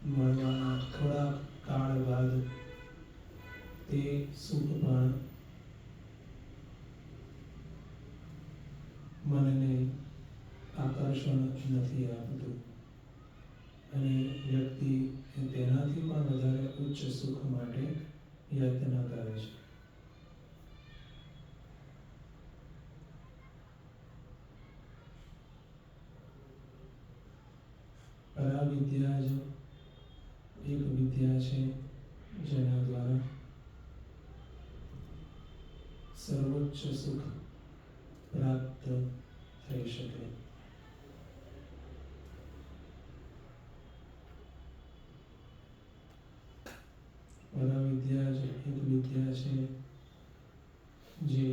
મળવાના થોડા કાળ બાદ તે સુખ પણ મનને આકર્ષણ નથી આપતું, અને વ્યક્તિ તેનાથી પણ વધારે ઉચ્ચ સુખ માટે યત્ન કરે છે. પરાવિદ્યા જ એક વિદ્યા છે જેના દ્વારા સર્વોચ્ચ સુખ પ્રાપ્ત થઈ શકે. પરાવિદ્યા જ એક વિદ્યા છે જે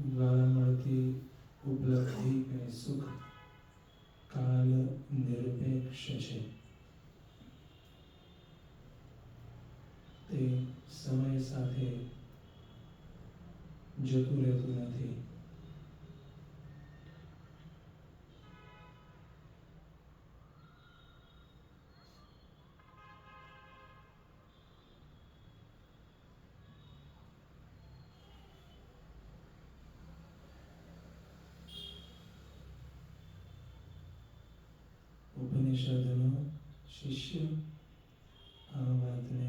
દ્વારા મળતી ઉપલબ્ધિ અને લક્ષ્ય છે તે સમય સાથે જતું રહેતું નથી. ઉપનિષદનો શિષ્ય આ વાતને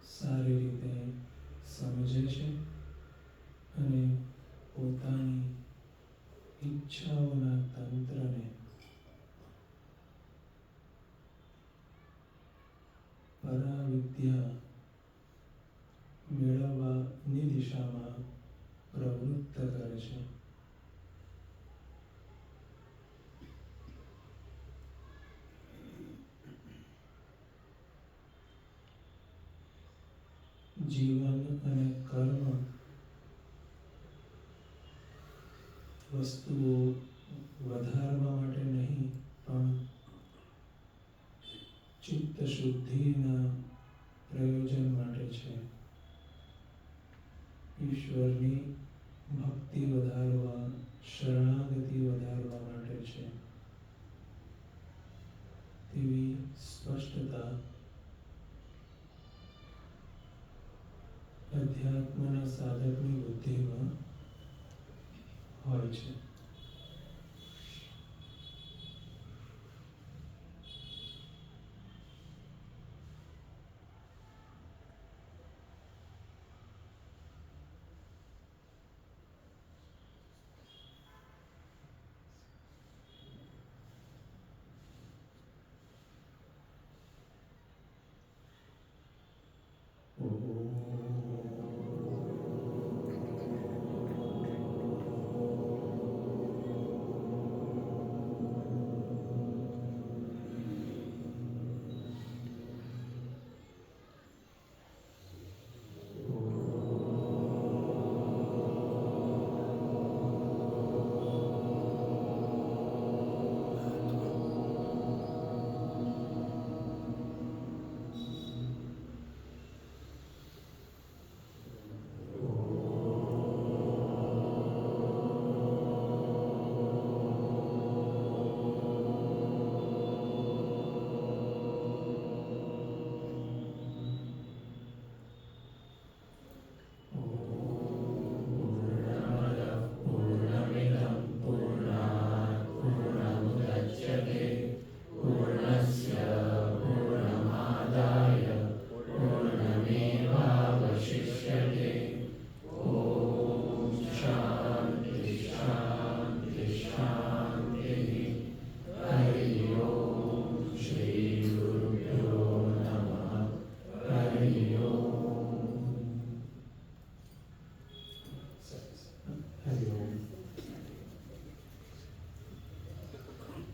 સારી રીતે સમજે છે અને પોતાની ઈચ્છાઓના તંત્રને પરાવિદ્યા મેળવવાની દિશામાં પ્રવૃત્ત કરે છે. જીવન અને કર્મ વસ્તુઓ વધારવા માટે નહીં, પણ ચિત્ત શુદ્ધિના પ્રયોજન માટે છે. ઈશ્વરની ભક્તિ વધારવા, શરણાગતિ વધારવા માટે છે. તેવી સ્પષ્ટતા અધ્યાત્મના સાધકની બુદ્ધિમાં હોય છે.